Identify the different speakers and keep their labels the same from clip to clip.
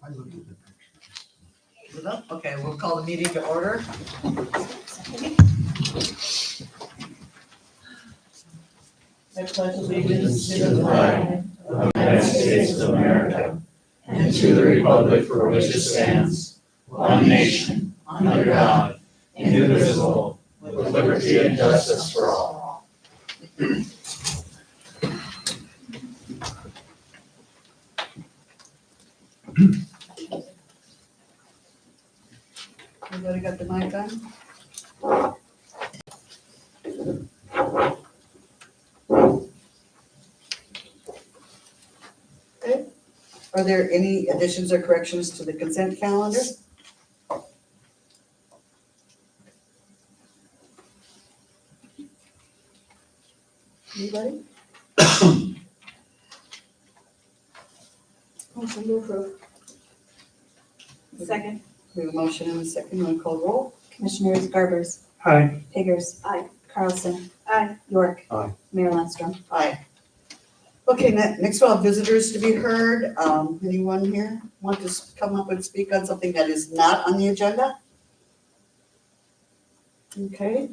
Speaker 1: I looked at the picture.
Speaker 2: Okay, we'll call the meeting to order. I pledge allegiance to the flag
Speaker 3: of the United States of America, and to the republic for which it stands, one nation, under God, indivisible, with liberty and justice for all.
Speaker 2: Everybody got the mic on? Okay. Are there any additions or corrections to the consent calendar? Anybody? Motion to approve.
Speaker 4: Second.
Speaker 2: We have a motion and a second. Want to call roll?
Speaker 4: Commissioners Garbers.
Speaker 3: Aye.
Speaker 4: Higgers.
Speaker 2: Aye.
Speaker 4: Carlson.
Speaker 2: Aye.
Speaker 4: York.
Speaker 1: Aye.
Speaker 4: Mayor Landstrom.
Speaker 2: Aye. Okay, next we'll have visitors to be heard. Anyone here want to come up and speak on something that is not on the agenda? Okay.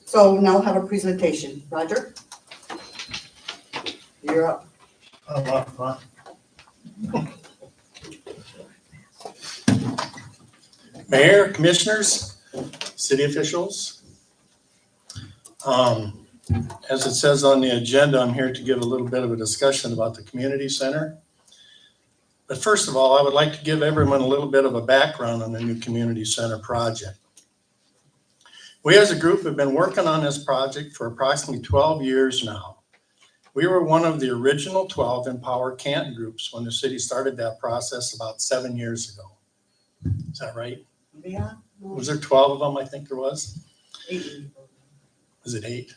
Speaker 2: So now we'll have a presentation. Roger? You're up.
Speaker 1: A lot of fun.
Speaker 5: Mayor, commissioners, city officials. As it says on the agenda, I'm here to give a little bit of a discussion about the community center. But first of all, I would like to give everyone a little bit of a background on the new community center project. We as a group have been working on this project for approximately 12 years now. We were one of the original 12 Empower Canton groups when the city started that process about 7 years ago. Is that right?
Speaker 2: Yeah.
Speaker 5: Was there 12 of them? I think there was.
Speaker 2: 8.
Speaker 5: Was it 8?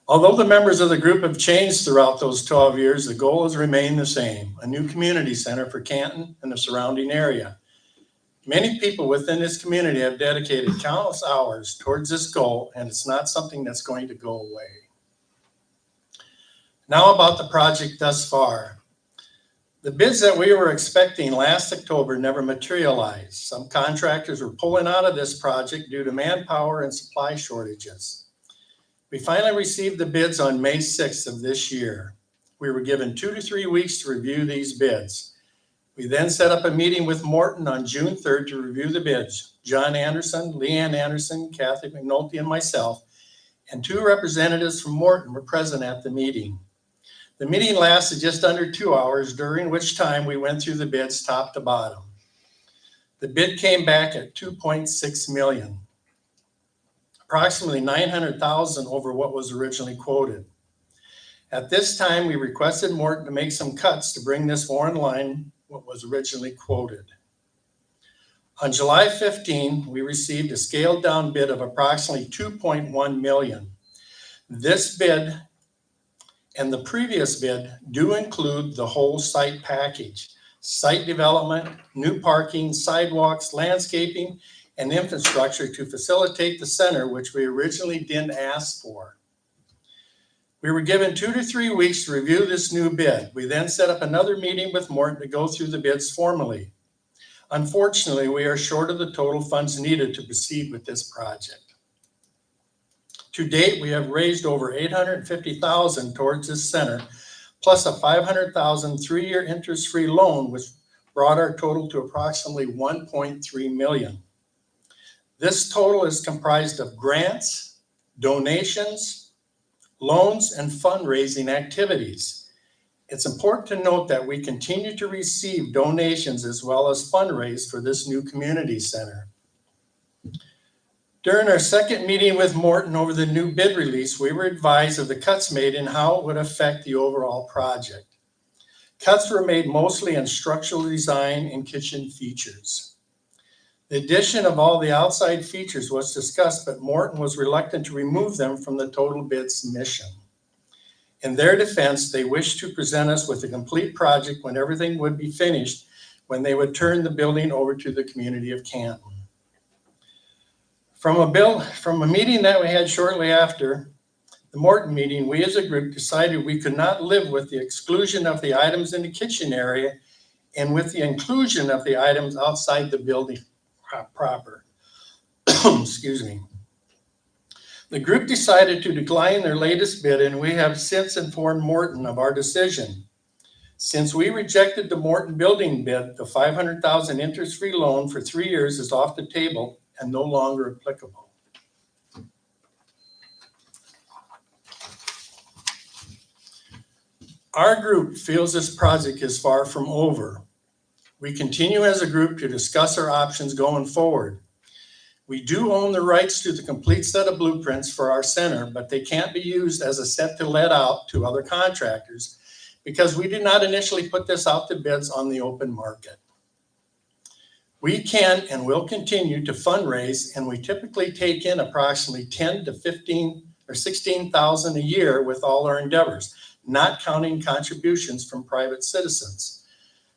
Speaker 5: Although the members of the group have changed throughout those 12 years, the goal has remained the same, a new community center for Canton and the surrounding area. Many people within this community have dedicated countless hours towards this goal, and it's not something that's going to go away. Now about the project thus far. The bids that we were expecting last October never materialized. Some contractors were pulling out of this project due to manpower and supply shortages. We finally received the bids on May 6th of this year. We were given 2 to 3 weeks to review these bids. We then set up a meeting with Morton on June 3rd to review the bids. John Anderson, Leanne Anderson, Kathy McNulty, and myself, and 2 representatives from Morton were present at the meeting. The meeting lasted just under 2 hours, during which time we went through the bids top to bottom. The bid came back at $2.6 million, approximately $900,000 over what was originally quoted. At this time, we requested Morton to make some cuts to bring this more in line what was originally quoted. On July 15, we received a scaled down bid of approximately $2.1 million. This bid and the previous bid do include the whole site package: site development, new parking, sidewalks, landscaping, and infrastructure to facilitate the center, which we originally didn't ask for. We were given 2 to 3 weeks to review this new bid. We then set up another meeting with Morton to go through the bids formally. Unfortunately, we are short of the total funds needed to proceed with this project. To date, we have raised over $850,000 towards this center, plus a $500,000 3-year interest-free loan, which brought our total to approximately $1.3 million. This total is comprised of grants, donations, loans, and fundraising activities. It's important to note that we continue to receive donations as well as fundraise for this new community center. During our second meeting with Morton over the new bid release, we were advised of the cuts made and how it would affect the overall project. Cuts were made mostly in structural design and kitchen features. The addition of all the outside features was discussed, but Morton was reluctant to remove them from the total bid submission. In their defense, they wished to present us with a complete project when everything would be finished, when they would turn the building over to the community of Canton. From a meeting that we had shortly after the Morton meeting, we as a group decided we could not live with the exclusion of the items in the kitchen area and with the inclusion of the items outside the building proper. Excuse me. The group decided to decline their latest bid, and we have since informed Morton of our decision. Since we rejected the Morton building bid, the $500,000 interest-free loan for 3 years is off the table and no longer applicable. Our group feels this project is far from over. We continue as a group to discuss our options going forward. We do own the rights to the complete set of blueprints for our center, but they can't be used as a set to let out to other contractors because we did not initially put this out to bids on the open market. We can and will continue to fundraise, and we typically take in approximately 10 to 15 or 16,000 a year with all our endeavors, not counting contributions from private citizens.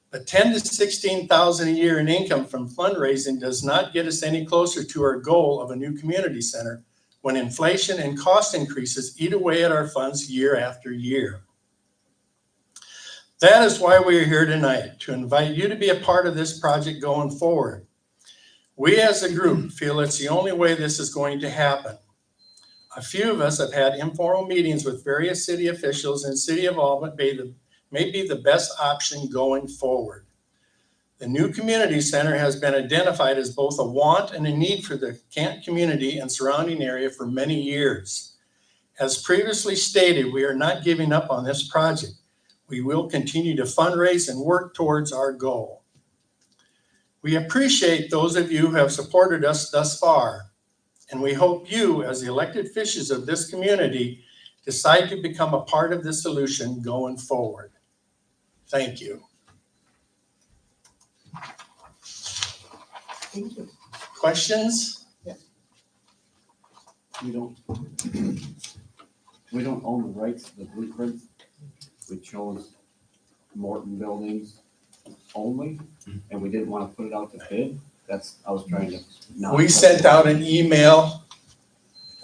Speaker 5: But 10 to 16,000 a year in income from fundraising does not get us any closer to our goal of a new community center when inflation and cost increases eat away at our funds year after year. That is why we are here tonight, to invite you to be a part of this project going forward. We as a group feel it's the only way this is going to happen. A few of us have had informal meetings with various city officials, and city involvement may be the best option going forward. The new community center has been identified as both a want and a need for the Canton community and surrounding area for many years. As previously stated, we are not giving up on this project. We will continue to fundraise and work towards our goal. We appreciate those of you who have supported us thus far, and we hope you, as the elected officials of this community, decide to become a part of the solution going forward. Thank you.
Speaker 2: Thank you.
Speaker 5: Questions?
Speaker 3: We don't own the rights to the blueprints. We chose Morton Buildings only, and we didn't want to put it out to bid. I was trying to not.
Speaker 5: We sent out an email.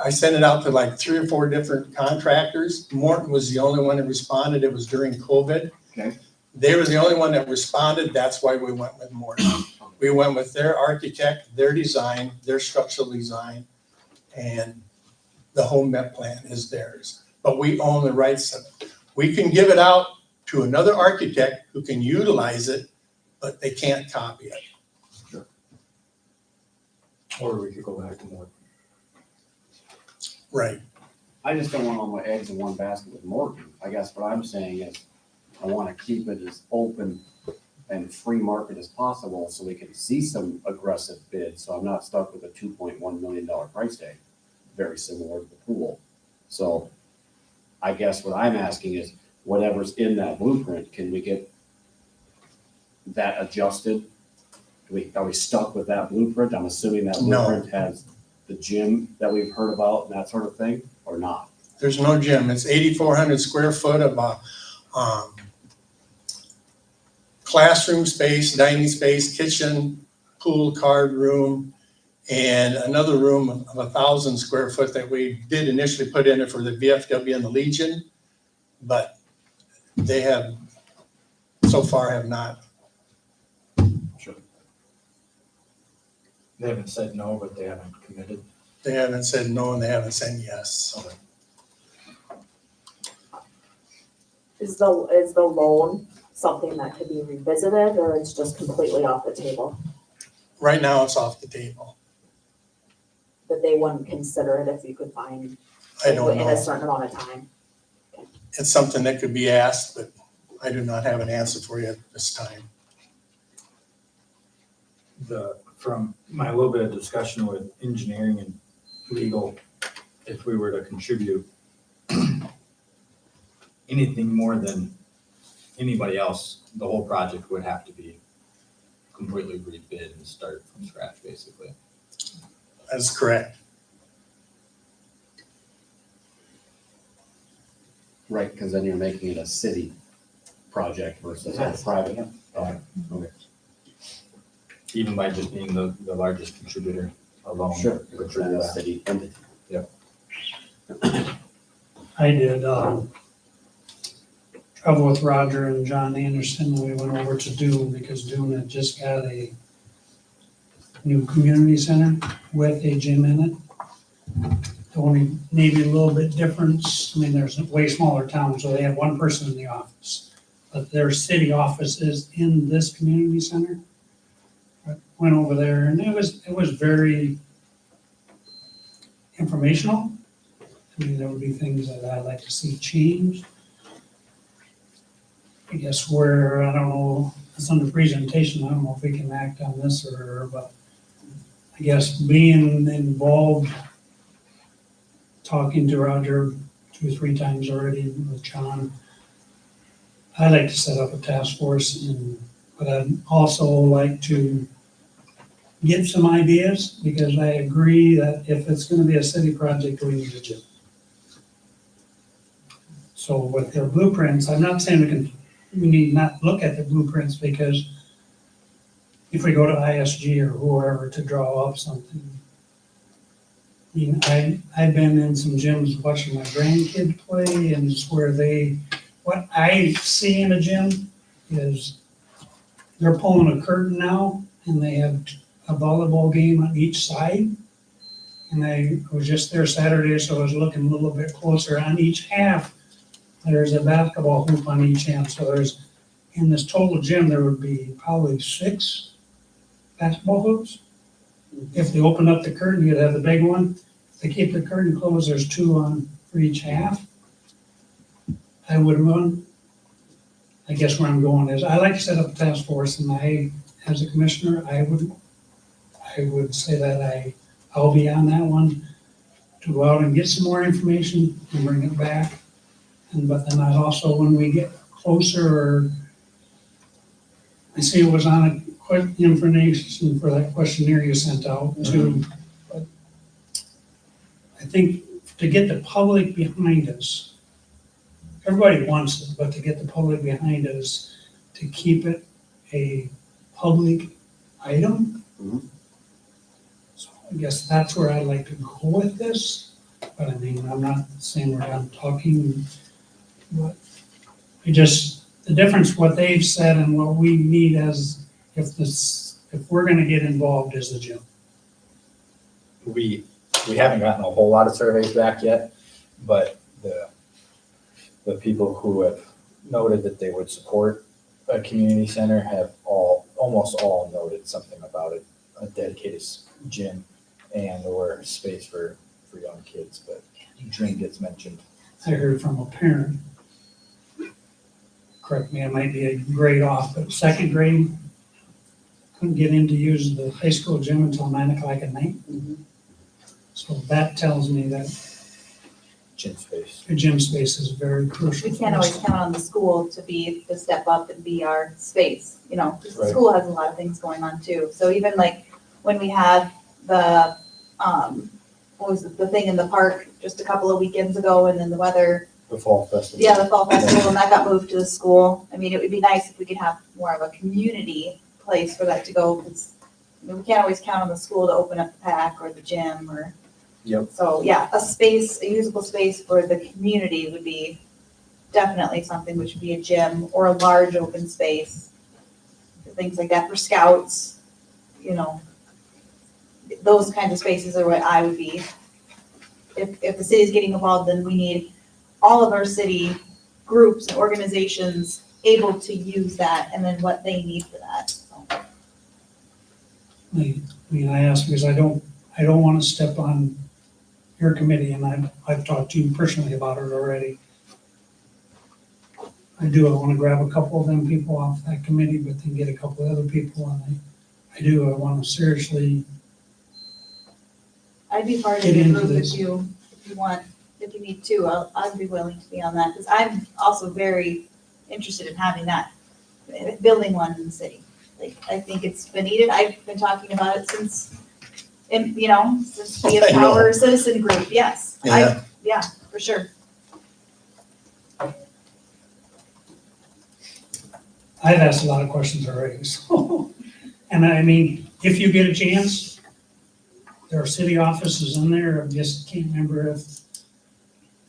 Speaker 5: I sent it out to like 3 or 4 different contractors. Morton was the only one that responded. It was during COVID.
Speaker 3: Okay.
Speaker 5: They were the only one that responded. That's why we went with Morton. We went with their architect, their design, their structural design, and the home met plan is theirs. But we own the rights of it. We can give it out to another architect who can utilize it, but they can't copy it.
Speaker 3: Sure.
Speaker 6: Or we could go back to Morton.
Speaker 5: Right.
Speaker 3: I just don't want all my eggs in one basket with Morton. I guess what I'm saying is I want to keep it as open and free market as possible so we can see some aggressive bids. So I'm not stuck with a $2.1 million price tag, very similar to the pool. So I guess what I'm asking is whatever's in that blueprint, can we get that adjusted? Are we stuck with that blueprint? I'm assuming that
Speaker 5: No.
Speaker 3: blueprint has the gym that we've heard about and that sort of thing, or not?
Speaker 5: There's no gym. It's 8,400 square foot of classroom space, dining space, kitchen, pool, card room, and another room of 1,000 square foot that we did initially put in it for the VFW and the Legion, but they have so far have not.
Speaker 3: Sure.
Speaker 6: They haven't said no, but they haven't committed.
Speaker 5: They haven't said no and they haven't said yes.
Speaker 7: Is the loan something that could be revisited, or it's just completely off the table?
Speaker 5: Right now, it's off the table.
Speaker 7: That they wouldn't consider it if you could find
Speaker 5: I don't
Speaker 7: in a
Speaker 5: know.
Speaker 7: certain amount of time?
Speaker 5: It's something that could be asked, but I do not have an answer for you at this time.
Speaker 6: From my little bit of discussion with engineering and legal, if we were to contribute anything more than anybody else, the whole project would have to be completely rebid and start from scratch, basically.
Speaker 5: That's correct.
Speaker 3: Right, because then you're making it a city project versus a private. Okay.
Speaker 6: Even by just being the largest contributor alone.
Speaker 3: Sure,
Speaker 6: would
Speaker 3: it's
Speaker 6: trigger
Speaker 3: a
Speaker 6: that.
Speaker 3: city entity.
Speaker 1: I did,
Speaker 8: trouble with Roger and John Anderson, we went over to Dune because Dune had just got a new community center with a gym in it. The only maybe a little bit difference, I mean, there's a way smaller town, so they have one person in the office. But their city office is in this community center. I went over there and it was very informational. I mean, there would be things that I'd like to see changed. I guess where, I don't know, it's under presentation, I don't know if we can act on this but I guess being involved, talking to Roger 2 or 3 times already with John, I'd like to set up a task force but I'd also like to get some ideas because I agree that if it's gonna be a city project, we need a gym. So with their blueprints, I'm not saying we need not look at the blueprints because if we go to ISG or whoever to draw up something. I mean, I've been in some gyms watching my grandkids play and it's where what I see in a gym is they're pulling a curtain now and they have a volleyball game on each side. And I was just there Saturday, so I was looking a little bit closer on each half. There's a basketball hoop on each end, so in this total gym, there would be probably 6 basketball hoops. If they open up the curtain, you'd have the big one. If they keep the curtain closed, there's 2 on for each half. I would run, I guess where I'm going is, I like to set up a task force, and as a commissioner, I would say that I'll be on that one to go out and get some more information and bring it back. But then I also, when we get closer, I see it was on information for that questionnaire you sent out too. But I think to get the public behind us, everybody wants it, but to get the public behind us, to keep it a public item. So I guess that's where I'd like to go with this. But I mean, I'm not saying we're done talking. But the difference what they've said and what we need if we're gonna get involved is the gym.
Speaker 6: We haven't gotten a whole lot of surveys back yet, but the people who have noted that they would support a community center have almost all noted something about it, a dedicated gym and or space for young kids, but gym gets mentioned.
Speaker 8: I heard from a parent, correct me, I might be a grade off, but 2nd grade, couldn't get in to use the high school gym until 9 o'clock at night. So that tells me that
Speaker 6: Gym space.
Speaker 8: the gym space is very crucial.
Speaker 4: We can't always count on the school to step up and be our space, you know, 'cause the
Speaker 6: Right.
Speaker 4: school has a lot of things going on too. So even like when we had the, what was it, the thing in the park just a couple of weekends ago and then the weather,
Speaker 6: The fall festival.
Speaker 4: yeah, the fall festival, and that got moved to the school. I mean, it would be nice if we could have more of a community place for that to go, because we can't always count on the school to open up the pack or the gym or.
Speaker 6: Yep.
Speaker 4: So, yeah, a usable space for the community would be definitely something, which would be a gym or a large open space. Things like that for scouts, you know. Those kinds of spaces are what I would be. If the city's getting involved, then we need all of our city groups and organizations able to use that and then what they need for that. So,
Speaker 8: I mean, I ask because I don't want to step on your committee, and I've talked to you personally about it already. I want to grab a couple of them people off that committee, but then get a couple of other people, and I want to seriously,
Speaker 4: I'd be part of
Speaker 8: Get
Speaker 4: the
Speaker 8: into
Speaker 4: group
Speaker 8: this.
Speaker 4: if you want, if you need to, I'd be willing to be on that, because I'm also very interested in having that, building one in the city. Like, I think it's been needed. I've been talking about it since Be a
Speaker 5: I know.
Speaker 4: Power Citizen Group, yes. Yeah, for sure.
Speaker 8: I've asked a lot of questions already, so. And I mean, if you get a chance, there are city offices in there, I just can't remember if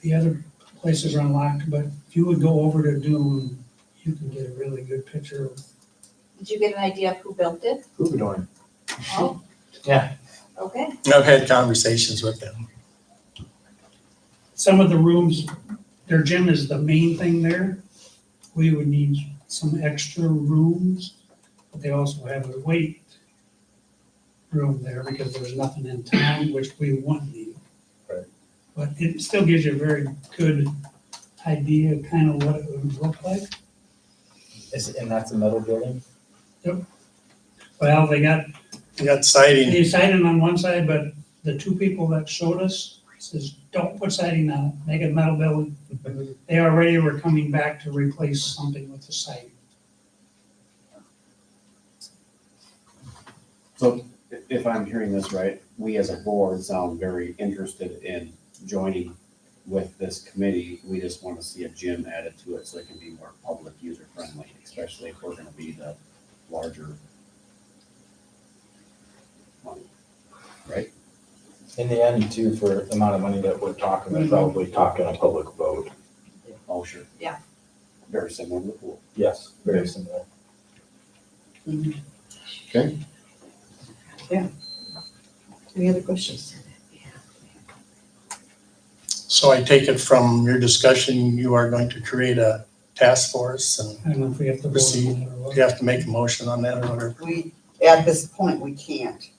Speaker 8: the other places are unlocked, but if you would go over to Dune, you can get a really good picture of,
Speaker 4: Did you get an idea of who built it?
Speaker 6: Who doing?
Speaker 4: Oh.
Speaker 6: Yeah.
Speaker 4: Okay,
Speaker 5: I've had conversations with them.
Speaker 8: some of the rooms, their gym is the main thing there. We would need some extra rooms, but they also have a weight room there because there's nothing in town, which we wouldn't need.
Speaker 6: Right.
Speaker 8: But it still gives you a very good idea of kind of what it would look like.
Speaker 6: And that's a metal building?
Speaker 8: Well, they got
Speaker 5: You got siding.
Speaker 8: the siding on one side, but the two people that showed us says, don't put siding on it, make it metal building. They already were coming back to replace something with the siding.
Speaker 9: So if I'm hearing this right, we as a board sound very interested in joining with this committee. We just want to see a gym added to it so it can be more public user friendly, especially if we're gonna be the larger money, right?
Speaker 6: In the end, too, for the amount of money that we're talking, we're probably talking a public vote.
Speaker 9: Oh, sure.
Speaker 4: Yeah.
Speaker 9: Very similar to the pool.
Speaker 6: Yes, very similar.
Speaker 9: Okay.
Speaker 2: Any other questions?
Speaker 5: So I take it from your discussion, you are going to create a task force and
Speaker 8: I don't know if we have to vote
Speaker 5: Proceed.
Speaker 8: on it or what.
Speaker 5: you have to make a motion on that or whatever.
Speaker 2: We, at this point, we can't,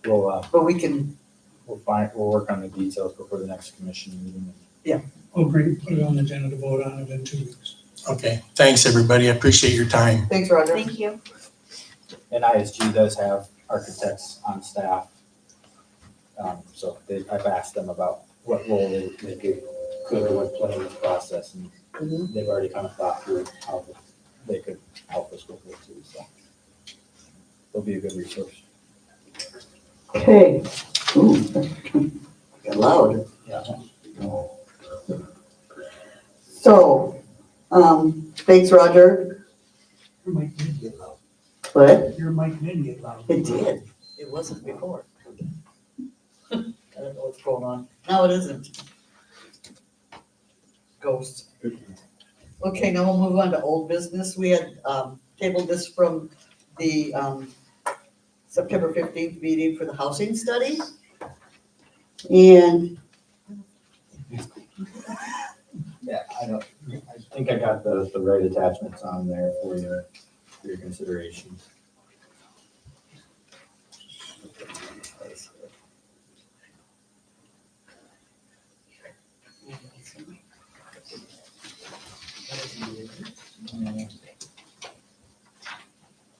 Speaker 6: We'll,
Speaker 2: but we can,
Speaker 6: we'll work on the details before the next commission meeting.
Speaker 8: We'll put it on the agenda to vote on it in 2 weeks.
Speaker 5: Okay, thanks, everybody. I appreciate your time.
Speaker 2: thanks, Roger.
Speaker 4: thank you.
Speaker 6: And ISG does have architects on staff. So I've asked them about what role they could or would play in this process, and
Speaker 2: Mhm.
Speaker 6: they've already kind of thought through how they could help us with it too, so. They'll be a good resource.
Speaker 2: Okay. Ooh, got loud.
Speaker 6: Yeah.
Speaker 2: So, thanks, Roger.
Speaker 8: Your mic did get loud.
Speaker 2: What?
Speaker 8: Your mic did get loud.
Speaker 2: It did. It wasn't before. I don't know what's going on. No, it isn't. Ghost. Okay, now we'll move on to old business. We had tabled this from the September 15th meeting for the housing study. And
Speaker 6: Yeah, I think I got the right attachments on there for your consideration.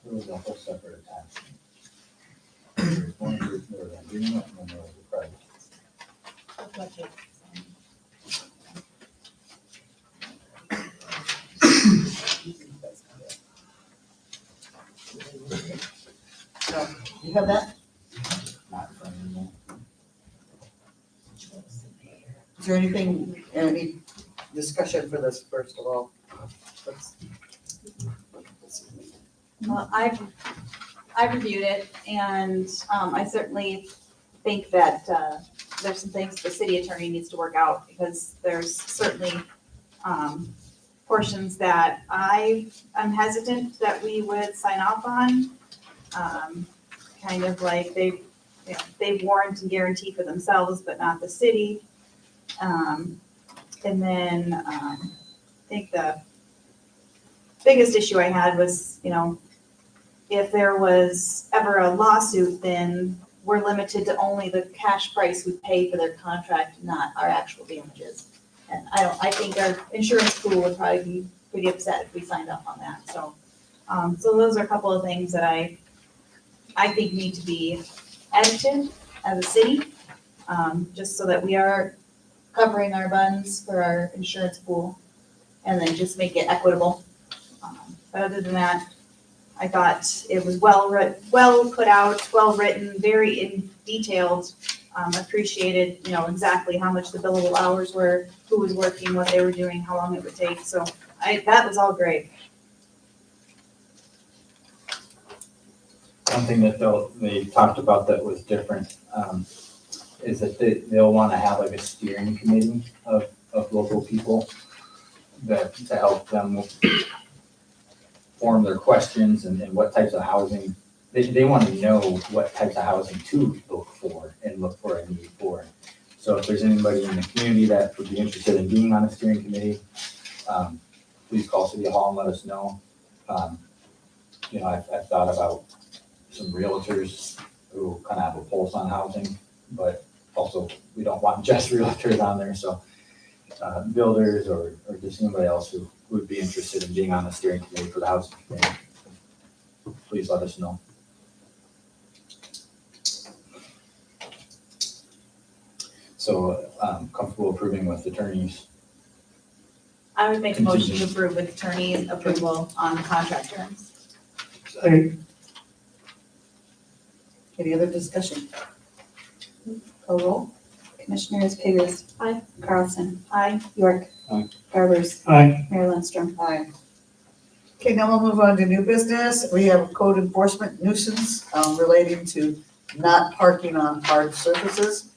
Speaker 6: There was a whole separate attachment. There was one group, there was an agreement, and then there was a project.
Speaker 2: so, you have that?
Speaker 6: Not in front of me.
Speaker 2: Is there anything, any discussion for this, first of all? Let's-
Speaker 4: Well, I've reviewed it, and I certainly think that there's some things the city attorney needs to work out, because there's certainly portions that I'm hesitant that we would sign off on. Kind of like they warrant and guarantee for themselves, but not the city. And then I think the biggest issue I had was, if there was ever a lawsuit, then we're limited to only the cash price we pay for their contract, not our actual damages. And I think our insurance pool would probably be pretty upset if we signed up on that, so. So those are a couple of things that I think need to be edited as a city, just so that we are covering our buns for our insurance pool, and then just make it equitable. But other than that, I thought it was well put out, well written, very detailed. Appreciated, exactly how much the billable hours were, who was working, what they were doing, how long it would take. So that was all great.
Speaker 6: One thing that they talked about that was different, is that they'll want to have like a steering committee of of local people to help them form their questions and what types of housing. They want to know what types of housing to look for and look for a need for. So if there's anybody in the community that would be interested in being on a steering committee, please call City Hall and let us know. I've thought about some realtors who kind of have a pulse on housing, but also we don't want just realtors on there. So builders or just anybody else who would be interested in being on the steering committee for the housing committee, please let us know. So comfortable approving with attorneys.
Speaker 4: I would make a motion to approve with attorney's approval on contract terms.
Speaker 2: Any other discussion? Call roll.
Speaker 10: Commissioners Pivost.
Speaker 7: Aye.
Speaker 10: Carlson.
Speaker 4: Aye.
Speaker 10: York.
Speaker 9: Aye.
Speaker 10: Garbers.
Speaker 8: Aye.
Speaker 10: Mayor Lindstrom.
Speaker 2: Aye. Okay, now we'll move on to new business. We have a code enforcement nuisance relating to not parking on hard surfaces.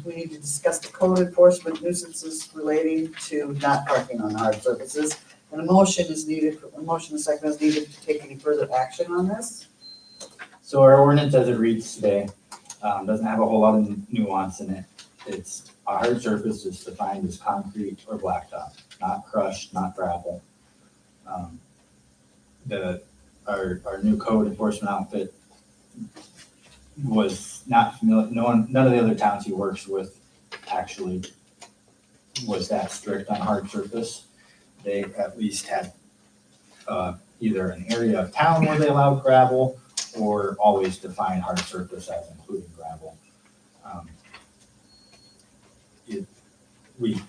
Speaker 2: We need to discuss the code enforcement nuisances relating to not parking on hard surfaces. And a motion is needed, a motion and second is needed to take any further action on this.
Speaker 6: So our ordinance as it reads today doesn't have a whole lot of nuance in it. It's a hard surface is defined as concrete or blacktop, not crushed, not gravel. Our new code enforcement outfit was not familiar, none of the other towns he works with actually was that strict on hard surface. They at least had either an area of town where they allowed gravel or always define hard surface as including gravel. We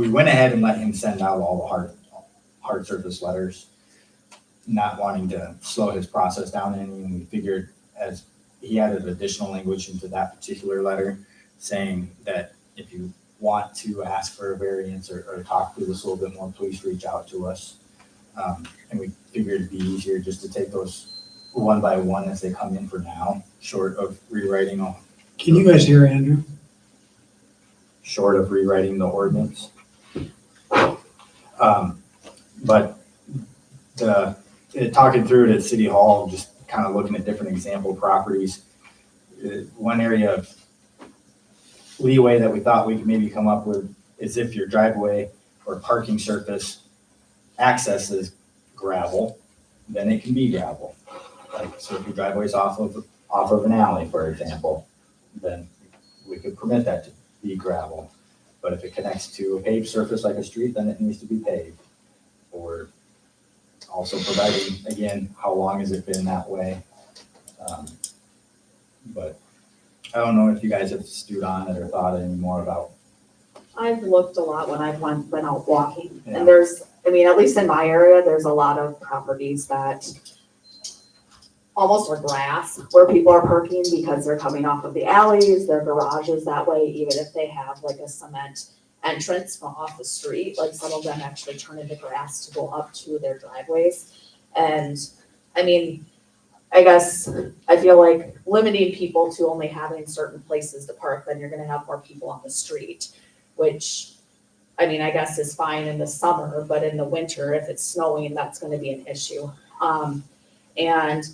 Speaker 6: went ahead and let him send out all the hard surface letters, not wanting to slow his process down any, and we figured as he added additional language into that particular letter saying that if you want to ask for a variance or talk through this a little bit more, please reach out to us. And we figured it'd be easier just to take those one by one as they come in for now, short of rewriting
Speaker 8: Can you guys hear Andrew?
Speaker 6: the ordinance. But talking through it at City Hall, just kind of looking at different example properties, one area of leeway that we thought we could maybe come up with is if your driveway or parking surface accesses gravel, then it can be gravel. Like, so if your driveway's off of an alley, for example, then we could permit that to be gravel. But if it connects to a paved surface like a street, then it needs to be paved. Or also providing, again, how long has it been that way? But I don't know if you guys have stewed on it or thought any more about.
Speaker 7: I've looked a lot when I've been out walking,
Speaker 6: Yeah.
Speaker 7: and there's, I mean, at least in my area, there's a lot of properties that almost are grass where people are parking because they're coming off of the alleys, their garages that way, even if they have like a cement entrance from off the street, like some of them actually turn into grass to go up to their driveways. And I mean, I guess I feel like limiting people to only having certain places to park, then you're gonna have more people on the street, which I mean, I guess is fine in the summer, but in the winter, if it's snowing, that's gonna be an issue. And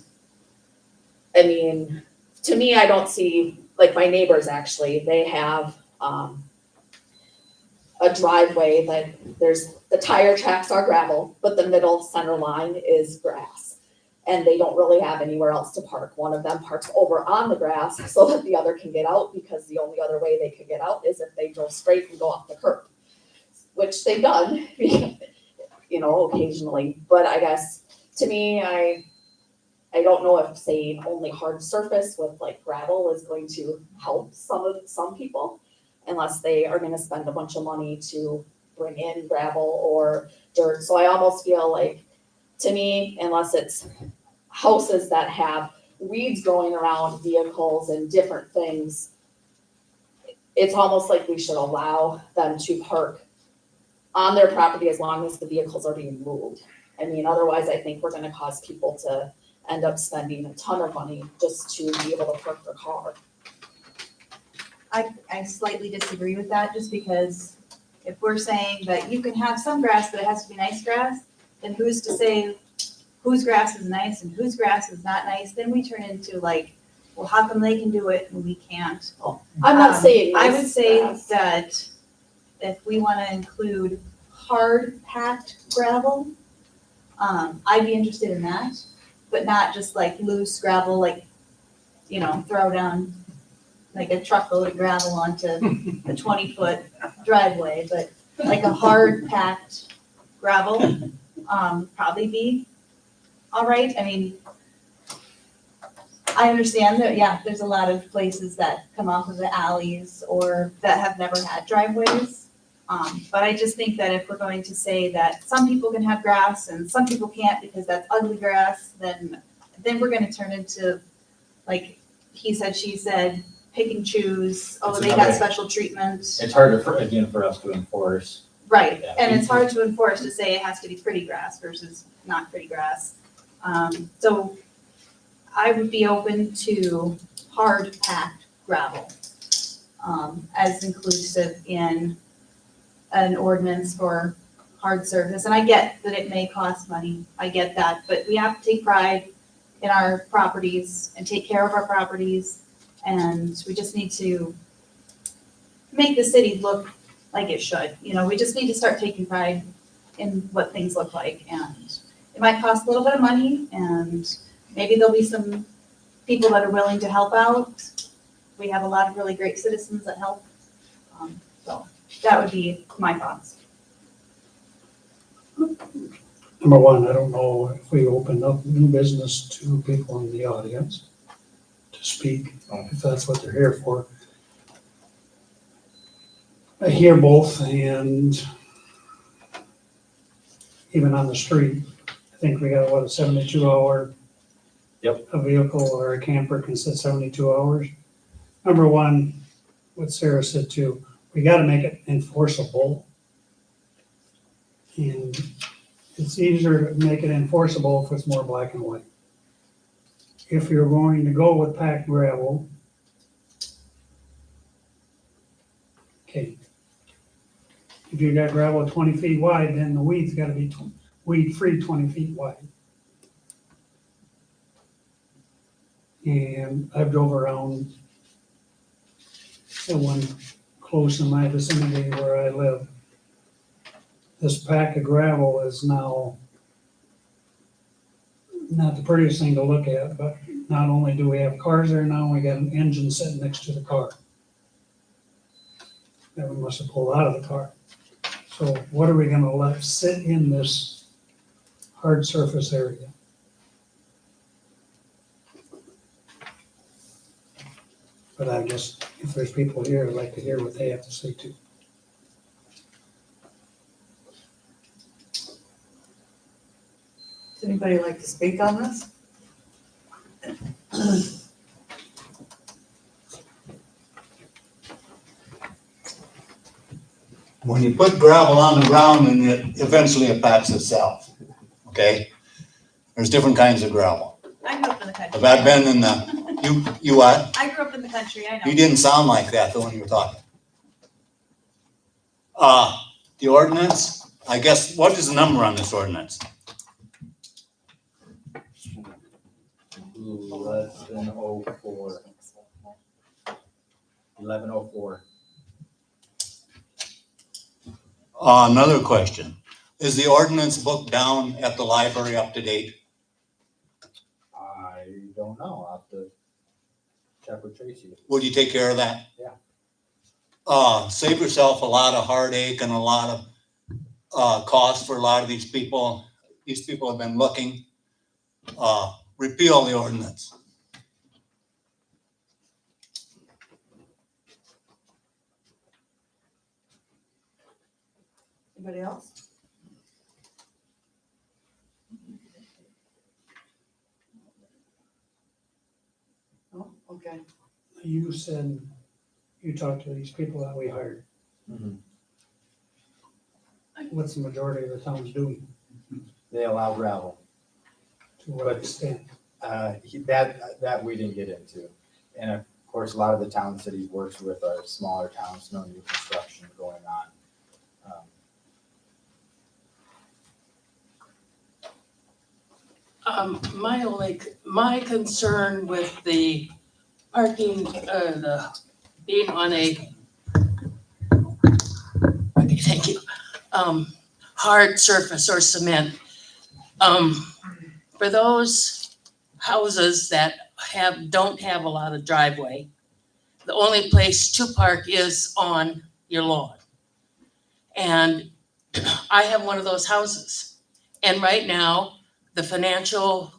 Speaker 7: I mean, to me, I don't see, like my neighbors actually, they have a driveway that there's, the tire tracks are gravel, but the middle center line is grass. And they don't really have anywhere else to park. One of them parks over on the grass so that the other can get out, because the only other way they could get out is if they drove straight and go off the curb, which they've done, you know, occasionally. But I guess to me, I don't know if saying only hard surface with like gravel is going to help some people, unless they are gonna spend a bunch of money to bring in gravel or dirt. So I almost feel like, to me, unless it's houses that have weeds growing around vehicles and different things, it's almost like we should allow them to park on their property as long as the vehicles are being moved. I mean, otherwise I think we're gonna cause people to end up spending a ton of money just to be able to park their car.
Speaker 4: I slightly disagree with that, just because If we're saying that you can have some grass, but it has to be nice grass, then who's to say whose grass is nice and whose grass is not nice? Then we turn into like, well, how come they can do it and we can't?
Speaker 7: I'm not saying
Speaker 4: I
Speaker 7: nice
Speaker 4: would say
Speaker 7: grass.
Speaker 4: that if we want to include hard packed gravel, I'd be interested in that, but not just like loose gravel, like, you know, throw down like a truckload of gravel onto a 20-foot driveway, but like a hard packed gravel, probably be all right. I mean, I understand that, yeah, there's a lot of places that come off of the alleys or that have never had driveways. But I just think that if we're going to say that some people can have grass and some people can't because that's ugly grass, then we're gonna turn into, like, he said, she said, pick and choose, oh,
Speaker 6: It's
Speaker 4: they got
Speaker 6: another-
Speaker 4: special treatment.
Speaker 6: It's harder for us to enforce.
Speaker 4: Right,
Speaker 6: Yeah.
Speaker 4: and it's hard to enforce to say it has to be pretty grass versus not pretty grass. So I would be open to hard packed gravel, as inclusive in an ordinance for hard surface. And I get that it may cost money, I get that, but we have to take pride in our properties and take care of our properties. And we just need to make the city look like it should. You know, we just need to start taking pride in what things look like. And it might cost a little bit of money, and maybe there'll be some people that are willing to help out. We have a lot of really great citizens that help. So that would be my thoughts.
Speaker 8: Number one, I don't know if we opened up new business to people in the audience to speak, if that's what they're here for. I hear both, and even on the street, I think we got, what, a 72-hour?
Speaker 6: Yep.
Speaker 8: A vehicle or a camper can sit 72 hours. Number one, what Sarah said too, we gotta make it enforceable. And it's easier to make it enforceable if it's more black and white. If you're going to go with packed gravel, okay. If you got gravel 20 feet wide, then the weed's gotta be weed-free 20 feet wide. And I've drove around the one close in my vicinity where I live. This pack of gravel is now not the prettiest thing to look at, but not only do we have cars there now, we got an engine sitting next to the car that we must have pulled out of the car. So what are we gonna let sit in this hard surface area? But I guess if there's people here, I'd like to hear what they have to say too.
Speaker 2: Does anybody like to speak on this?
Speaker 3: When you put gravel on the ground and it eventually packs itself, okay? There's different kinds of gravel.
Speaker 4: I grew up in the country.
Speaker 3: Have I been in the, you what?
Speaker 4: I grew up in the country, I know.
Speaker 3: You didn't sound like that though when you were talking. The ordinance, I guess, what is the number on this ordinance?
Speaker 6: Less than 04. 1104.
Speaker 3: Another question. Is the ordinance book down at the library up to date?
Speaker 6: I don't know, I'll have to check with Tracy.
Speaker 3: Would you take care of that?
Speaker 6: Yeah.
Speaker 3: Save yourself a lot of heartache and a lot of, cost for a lot of these people. These people have been looking. Repeal the ordinance.
Speaker 2: Anybody else? No, okay.
Speaker 8: You said, you talked to these people that we hired.
Speaker 6: Mhm.
Speaker 8: What's the majority of the towns doing?
Speaker 6: They allow gravel.
Speaker 8: To what extent?
Speaker 6: That we didn't get into. And of course, a lot of the towns that he works with are smaller towns, no new construction going
Speaker 11: My concern with the parking, being on a, okay, thank you, hard surface or cement. For those houses that don't have a lot of driveway, the only place to park is on your lawn. And I have one of those houses. And right now, the financial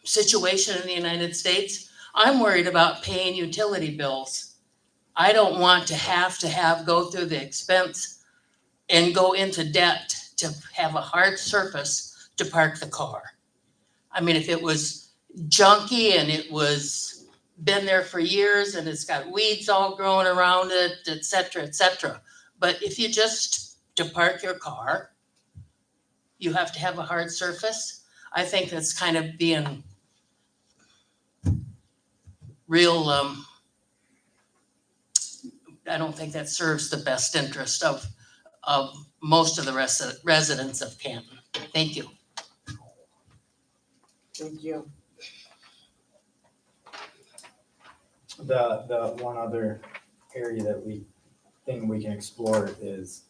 Speaker 11: situation in the United States, I'm worried about paying utility bills. I don't want to have go through the expense and go into debt to have a hard surface to park the car. I mean, if it was junky and it was been there for years and it's got weeds all growing around it, et cetera, et cetera. But if you just to park your car, you have to have a hard surface. I think that's kind of being real, I don't think that serves the best interest of most of the residents of Canton. Thank you.
Speaker 2: Thank you.
Speaker 6: The one other area that we can explore is,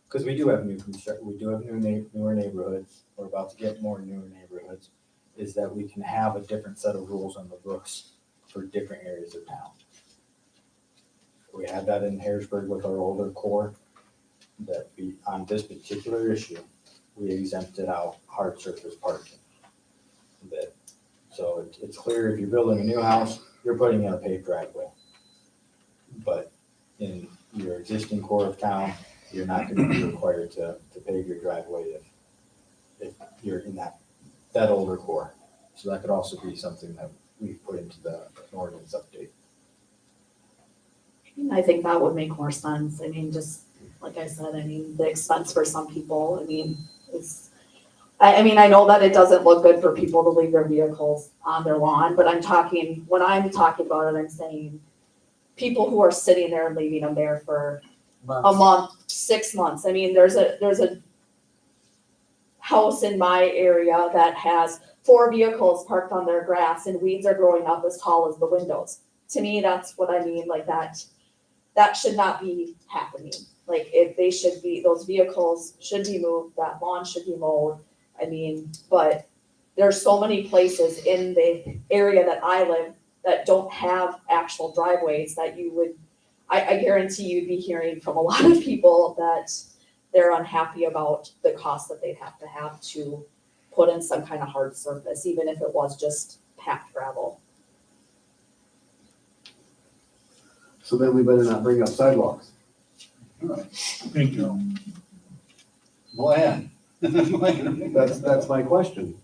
Speaker 6: because we do have new construction, we do have newer neighborhoods, we're about to get more newer neighborhoods, is that we can have a different set of rules on the books for different areas of town. We had that in Harrisburg with our older core, that we, on this particular issue, we exempted out hard surface parking. So it's clear if you're building a new house, you're putting in a paved driveway. But in your existing core of town, you're not gonna be required to pave your driveway if you're in that older core. So that could also be something that we put into the ordinance update.
Speaker 7: I think that would make more sense. I mean, just like I said, I mean, the expense for some people, I mean, I mean, I know that it doesn't look good for people to leave their vehicles on their lawn, but when I'm talking about it, I'm saying people who are sitting there and leaving them there for a month, 6 months. I mean, there's a house in my area that has 4 vehicles parked on their grass and weeds are growing up as tall as the windows. To me, that's what I mean, like that should not be happening. Like those vehicles should be moved, that lawn should be mowed. I mean, but there's so many places in the area that I live that don't have actual driveways that I guarantee you'd be hearing from a lot of people that they're unhappy about the cost that they'd have to put in some kind of hard surface, even if it was just packed gravel.
Speaker 9: So then we better not bring up sidewalks.
Speaker 1: Thank you.
Speaker 9: Bland. That's my question.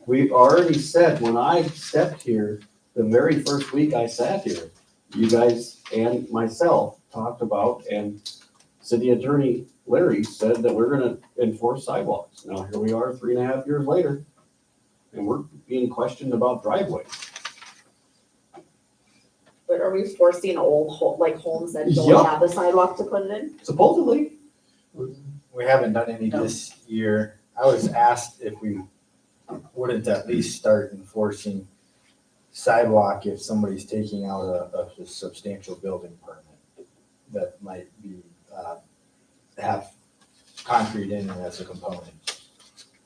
Speaker 9: We've already said, when I stepped here, the very first week I sat here, you guys and myself talked about, and City Attorney Larry said that we're gonna enforce sidewalks. Now, here we are 3.5 years later, and we're being questioned about driveways.
Speaker 7: But are we forcing old homes that don't
Speaker 9: Yup.
Speaker 7: have the sidewalk to put it in?
Speaker 9: Supposedly.
Speaker 6: We haven't done any this year. I was asked if we wouldn't at least start enforcing sidewalk if somebody's taking out a substantial building permit that might be, have concrete in it as a component.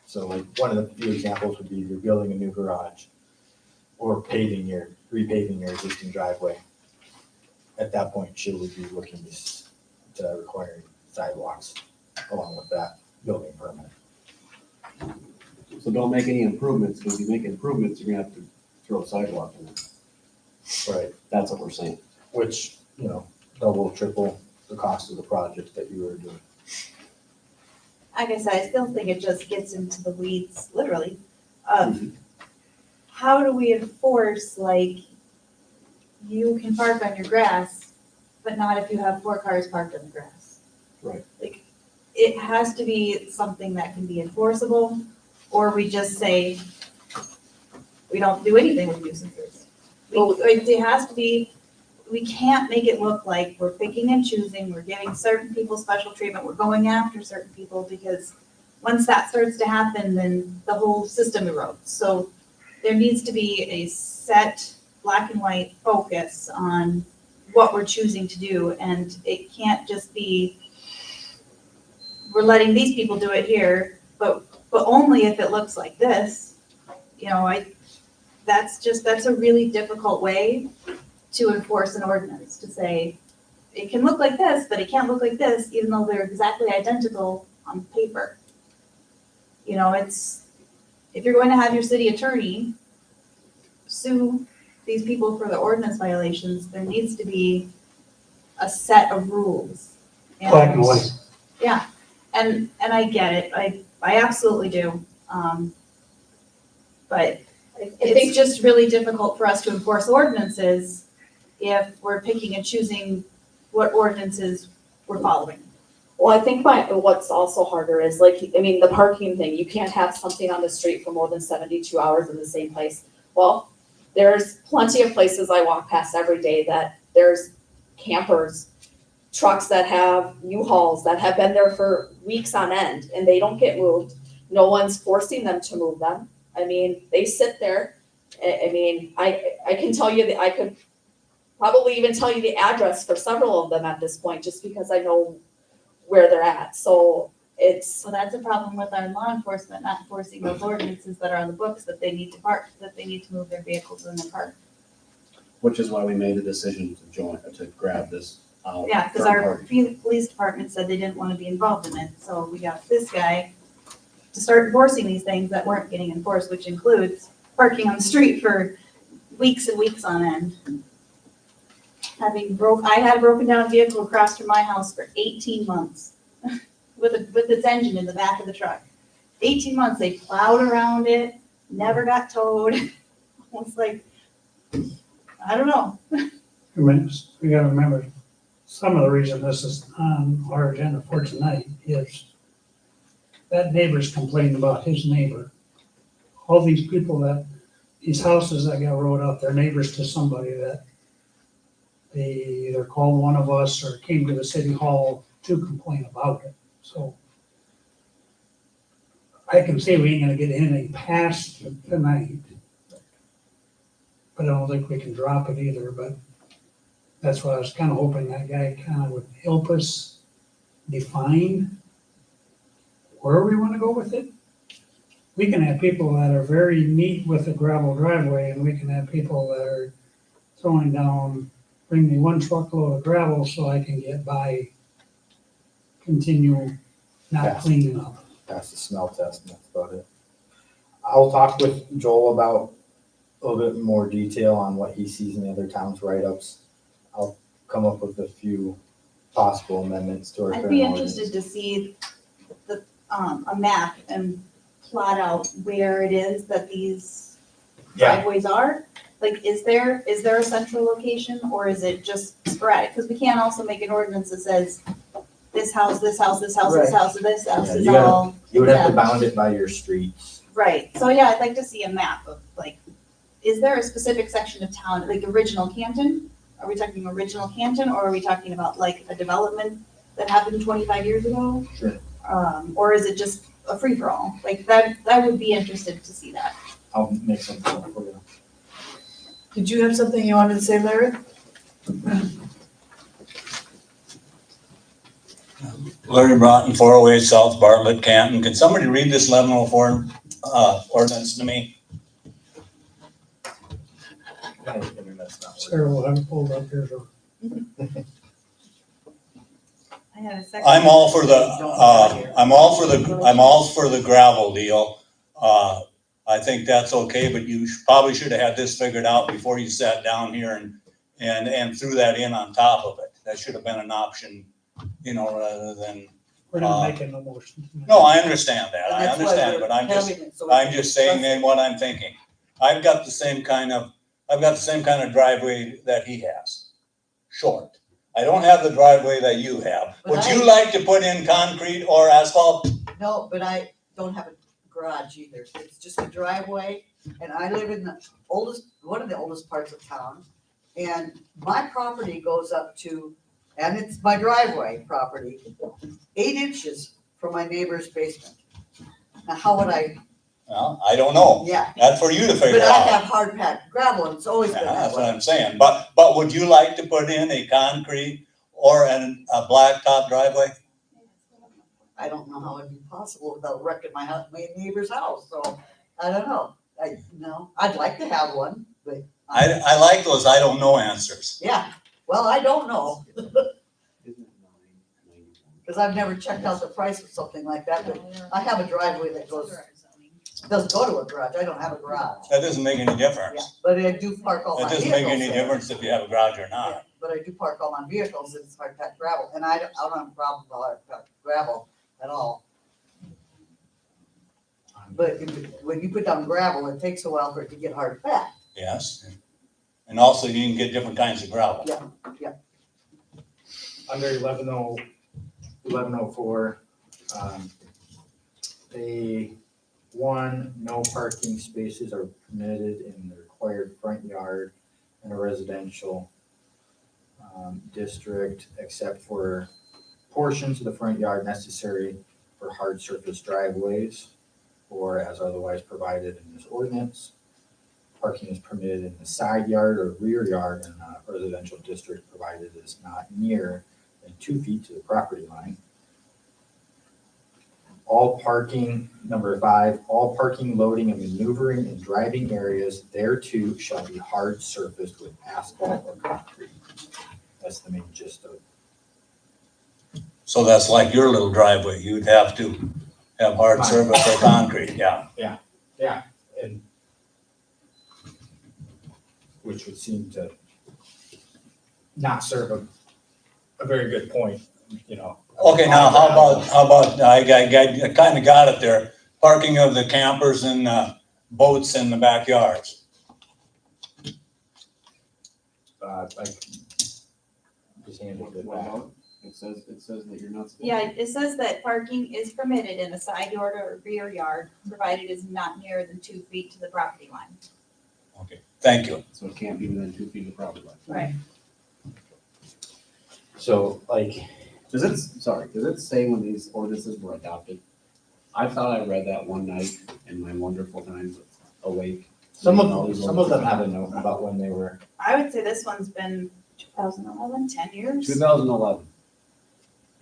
Speaker 6: So like one of the few examples would be you're building a new garage or repaving your existing driveway. At that point, should we be looking to requiring sidewalks along with that building permit?
Speaker 9: So don't make any improvements, because if you make improvements, you're gonna have to throw a sidewalk in there.
Speaker 6: Right.
Speaker 9: That's what we're saying.
Speaker 6: Which, double, triple the cost of the project that you were doing.
Speaker 4: Like I said, I still think it just gets into the weeds, literally. How do we enforce, like, you can park on your grass, but not if you have 4 cars parked on the grass?
Speaker 9: Right.
Speaker 4: Like, it has to be something that can be enforceable, or we just say, we don't do anything with nuisances. It has to be, we can't make it look like we're picking and choosing, we're giving certain people special treatment, we're going after certain people, because once that starts to happen, then the whole system erodes. So there needs to be a set black and white focus on what we're choosing to do, and it can't just be, we're letting these people do it here, but only if it looks like this. You know, that's a really difficult way to enforce an ordinance, to say, it can look like this, but it can't look like this, even though they're exactly identical on paper. You know, if you're going to have your city attorney sue these people for the ordinance violations, there needs to be a set of rules.
Speaker 8: Black and white.
Speaker 4: Yeah, and I get it, I absolutely do. But
Speaker 7: I think
Speaker 4: it's just really difficult for us to enforce ordinances if we're picking and choosing what ordinances we're following.
Speaker 7: Well, I think what's also harder is like, I mean, the parking thing, you can't have something on the street for more than 72 hours in the same place. Well, there's plenty of places I walk past every day that there's campers, trucks that have U-Hauls that have been there for weeks on end and they don't get moved. No one's forcing them to move them. I mean, they sit there. I mean, I can tell you that I could probably even tell you the address for several of them at this point, just because I know where they're at. So
Speaker 4: So that's a problem with our law enforcement, not enforcing those ordinances that are on the books, that they need to park, that they need to move their vehicles in the park.
Speaker 9: Which is why we made the decision to grab this out.
Speaker 4: Yeah, because
Speaker 9: from
Speaker 4: our
Speaker 9: parking.
Speaker 4: police department said they didn't want to be involved in it, so we got this guy to start enforcing these things that weren't getting enforced, which includes parking on the street for weeks and weeks on end. I had a broken down vehicle across from my house for 18 months with its engine in the back of the truck. 18 months, they plowed around it, never got towed. It's like, I don't know.
Speaker 8: We gotta remember, some of the reason this is on our agenda for tonight is that neighbor's complaining about his neighbor. All these people these houses that got rode up, they're neighbors to somebody that they either called one of us or came to the city hall to complain about it, so. I can see we ain't gonna get anything passed tonight. But I don't think we can drop it either, but that's why I was kind of hoping that guy kind of would help us define where we want to go with it. We can have people that are very neat with a gravel driveway, and we can have people that are throwing down, bring me one truckload of gravel so I can get by, continue not
Speaker 6: Yes.
Speaker 8: cleaning up.
Speaker 6: Pass the smell test, and that's about it. I'll talk with Joel about a little bit more detail on what he sees in the other towns' write-ups. I'll come up with a few possible amendments to our
Speaker 4: I'd
Speaker 6: current
Speaker 4: be
Speaker 6: ordinance.
Speaker 4: interested to see a map and plot out where it is that these
Speaker 6: Yeah.
Speaker 4: driveways are. Like, is there a central location, or is it just sporadic? Because we can't also make an ordinance that says this house, this house, this house, this
Speaker 2: Right.
Speaker 4: house, and this house
Speaker 6: Yeah,
Speaker 4: is
Speaker 6: you gotta-
Speaker 4: all.
Speaker 6: You would have to
Speaker 4: exempt.
Speaker 6: bound it by your streets.
Speaker 4: Right, so yeah, I'd like to see a map of like, is there a specific section of town, like original Canton? Are we talking original Canton, or are we talking about like a development that happened 25 years ago?
Speaker 6: Sure.
Speaker 4: Or is it just a free-for-all? Like that I would be interested to see that.
Speaker 6: I'll make something up for you.
Speaker 2: Did you have something you wanted to say, Larry?
Speaker 3: Larry Broughton, 408 South Bartlett, Canton. Can somebody read this 1104 ordinance to me?
Speaker 6: Internet's not working.
Speaker 8: Sarah will have it pulled up here, so.
Speaker 4: I had a second.
Speaker 3: I'm all for the gravel deal. I think that's okay, but you probably should have had this figured out before you sat down here and threw that in on top of it. That should have been an option, rather than,
Speaker 8: We're not making no motion.
Speaker 3: no, I understand that.
Speaker 2: And
Speaker 3: I
Speaker 2: that's why
Speaker 3: understand,
Speaker 2: we're
Speaker 3: but I'm just
Speaker 2: having it, so we can
Speaker 3: saying
Speaker 2: discuss it.
Speaker 3: what I'm thinking. I've got the same kind of driveway that he has, short. I don't have the driveway that you have.
Speaker 2: But
Speaker 3: Would
Speaker 2: I-
Speaker 3: you like to put in concrete or asphalt?
Speaker 2: No, but I don't have a garage either. It's just a driveway, and I live in one of the oldest parts of town. And my property goes up to, and it's my driveway property, 8 inches from my neighbor's basement. Now, how would I,
Speaker 3: Well, I don't know.
Speaker 2: yeah,
Speaker 3: That's for you to figure
Speaker 2: but I
Speaker 3: out.
Speaker 2: have hard packed gravel, and it's always been
Speaker 3: Yeah,
Speaker 2: that
Speaker 3: that's what
Speaker 2: way.
Speaker 3: I'm saying. But would you like to put in a concrete or a blacktop driveway?
Speaker 2: I don't know how it'd be possible without wrecking my house, my neighbor's house, so, I don't know. I'd like to have one, but.
Speaker 3: I like those I don't know answers.
Speaker 2: Yeah, well, I don't know,
Speaker 9: Isn't it 991?
Speaker 2: because I've never checked out the price of something like that, but I have a driveway that doesn't go to a garage, I don't have a garage.
Speaker 3: That doesn't make any
Speaker 2: Yeah,
Speaker 3: difference.
Speaker 2: but I do park all my
Speaker 3: That
Speaker 2: vehicles
Speaker 3: doesn't make any
Speaker 2: there.
Speaker 3: difference if you have a garage or
Speaker 2: Yeah,
Speaker 3: not.
Speaker 2: but I do park all my vehicles in hard packed gravel, and I don't have a problem with hard packed gravel at all. But when you put down gravel, it takes a while for it to get hard packed.
Speaker 3: Yes. And also you can get different kinds of gravel.
Speaker 6: Under 1104, no parking spaces are permitted in the required front yard in a residential district, except for portions of the front yard necessary for hard surface driveways or as otherwise provided in this ordinance. Parking is permitted in the side yard or rear yard in a residential district, provided it is not near than 2 feet to the property line. All parking, number 5, all parking, loading, and maneuvering in driving areas thereto shall be hard surfaced with asphalt or concrete. That's the main gist of it.
Speaker 3: So that's like your little driveway. You'd have to have hard
Speaker 6: Mine.
Speaker 3: surface or concrete, yeah.
Speaker 6: Yeah, and which would seem to not serve a very good point, you know.
Speaker 3: Okay, now how about, I kind of got it there. Parking of the campers and boats in the backyards.
Speaker 6: Like, just handed it
Speaker 9: What
Speaker 6: back.
Speaker 9: about? It says that you're not.
Speaker 4: Yeah, it says that parking is permitted in a side yard or rear yard, provided it is not nearer than 2 feet to the property line.
Speaker 3: Okay, thank you.
Speaker 9: So it can't be within 2 feet of the property line.
Speaker 4: Right.
Speaker 6: So like,
Speaker 9: Does it say when these ordinances were adopted? I thought I read that one night in my wonderful times awake.
Speaker 6: some of them have a note about when they were.
Speaker 4: I would say this one's been 2011, 10 years.
Speaker 9: 2011.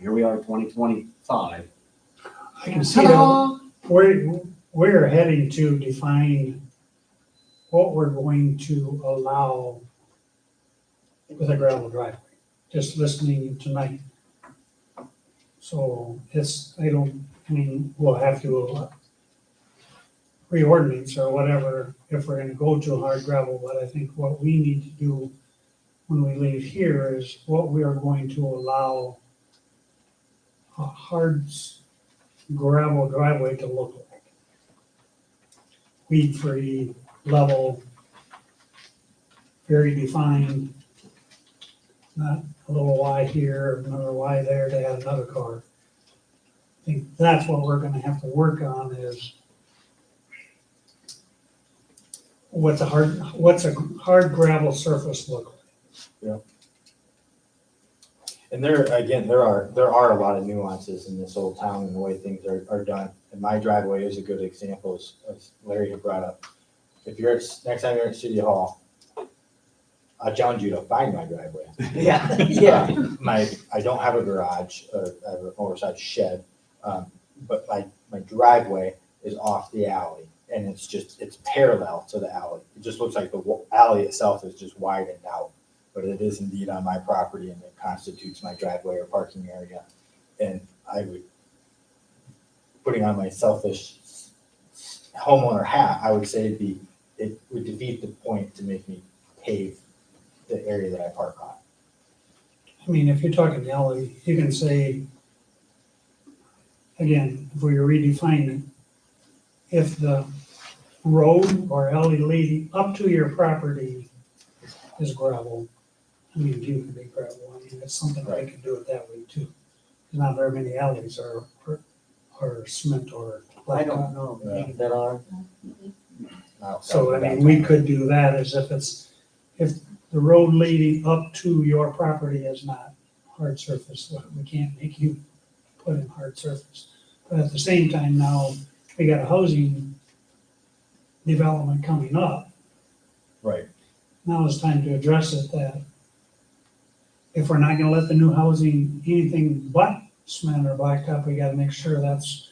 Speaker 9: Here we are, 2025.
Speaker 8: I can see that we're heading to define what we're going to allow with a gravel driveway, just listening tonight. So we'll have to reordinance or whatever if we're gonna go to hard gravel, but I think what we need to do when we leave here is what we are going to allow a hard gravel driveway to look like. Weed-free, level, very defined, not a little Y here, another Y there to add another car. I think that's what we're gonna have to work on is what's a hard gravel surface look like?
Speaker 6: And there are a lot of nuances in this old town and the way things are done. And my driveway is a good example, as Larry had brought up. If you're next time you're at City Hall, I challenge you to find my driveway.
Speaker 2: Yeah,
Speaker 6: I don't have a garage, I have an oversized shed, but my driveway is off the alley. And it's parallel to the alley. It just looks like the alley itself is just widened out. But it is indeed on my property and it constitutes my driveway or parking area. And I would, putting on my selfish homeowner hat, I would say it would defeat the point to make me pave the area that I park on.
Speaker 8: I mean, if you're talking alley, you can say, again, if we redefine it, if the road or alley leading up to your property is gravel, I mean, you can be gravel, I mean, it's something they can do it that way too. Not very many alleys are cement or
Speaker 2: I
Speaker 8: blacktop.
Speaker 2: don't know.
Speaker 6: That are.
Speaker 8: So, I mean, we could do that as if the road leading up to your property is not hard surface, we can't make you put in hard surface. But at the same time now, we got a housing development coming up.
Speaker 6: Right.
Speaker 8: Now it's time to address it that if we're not gonna let the new housing anything but cement or blacktop, we gotta make sure that's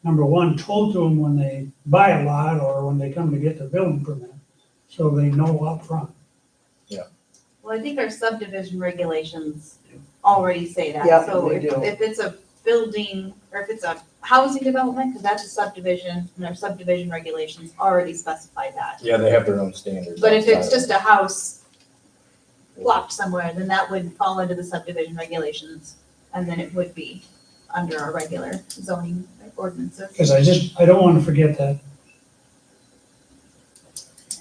Speaker 8: number one, told to them when they buy a lot or when they come to get their building permit, so they know up front.
Speaker 4: Well, I think our subdivision regulations already say that.
Speaker 2: Yep,
Speaker 4: So
Speaker 2: they
Speaker 4: if,
Speaker 2: do.
Speaker 4: if it's a building, or if it's a housing development, because that's a subdivision, and our subdivision regulations already specify that.
Speaker 6: Yeah, they have their own standards.
Speaker 4: But if it's
Speaker 6: outside
Speaker 4: just a house plopped somewhere, then that would fall into the subdivision regulations, and then it would be under our regular zoning ordinances.
Speaker 8: Cause I don't wanna forget that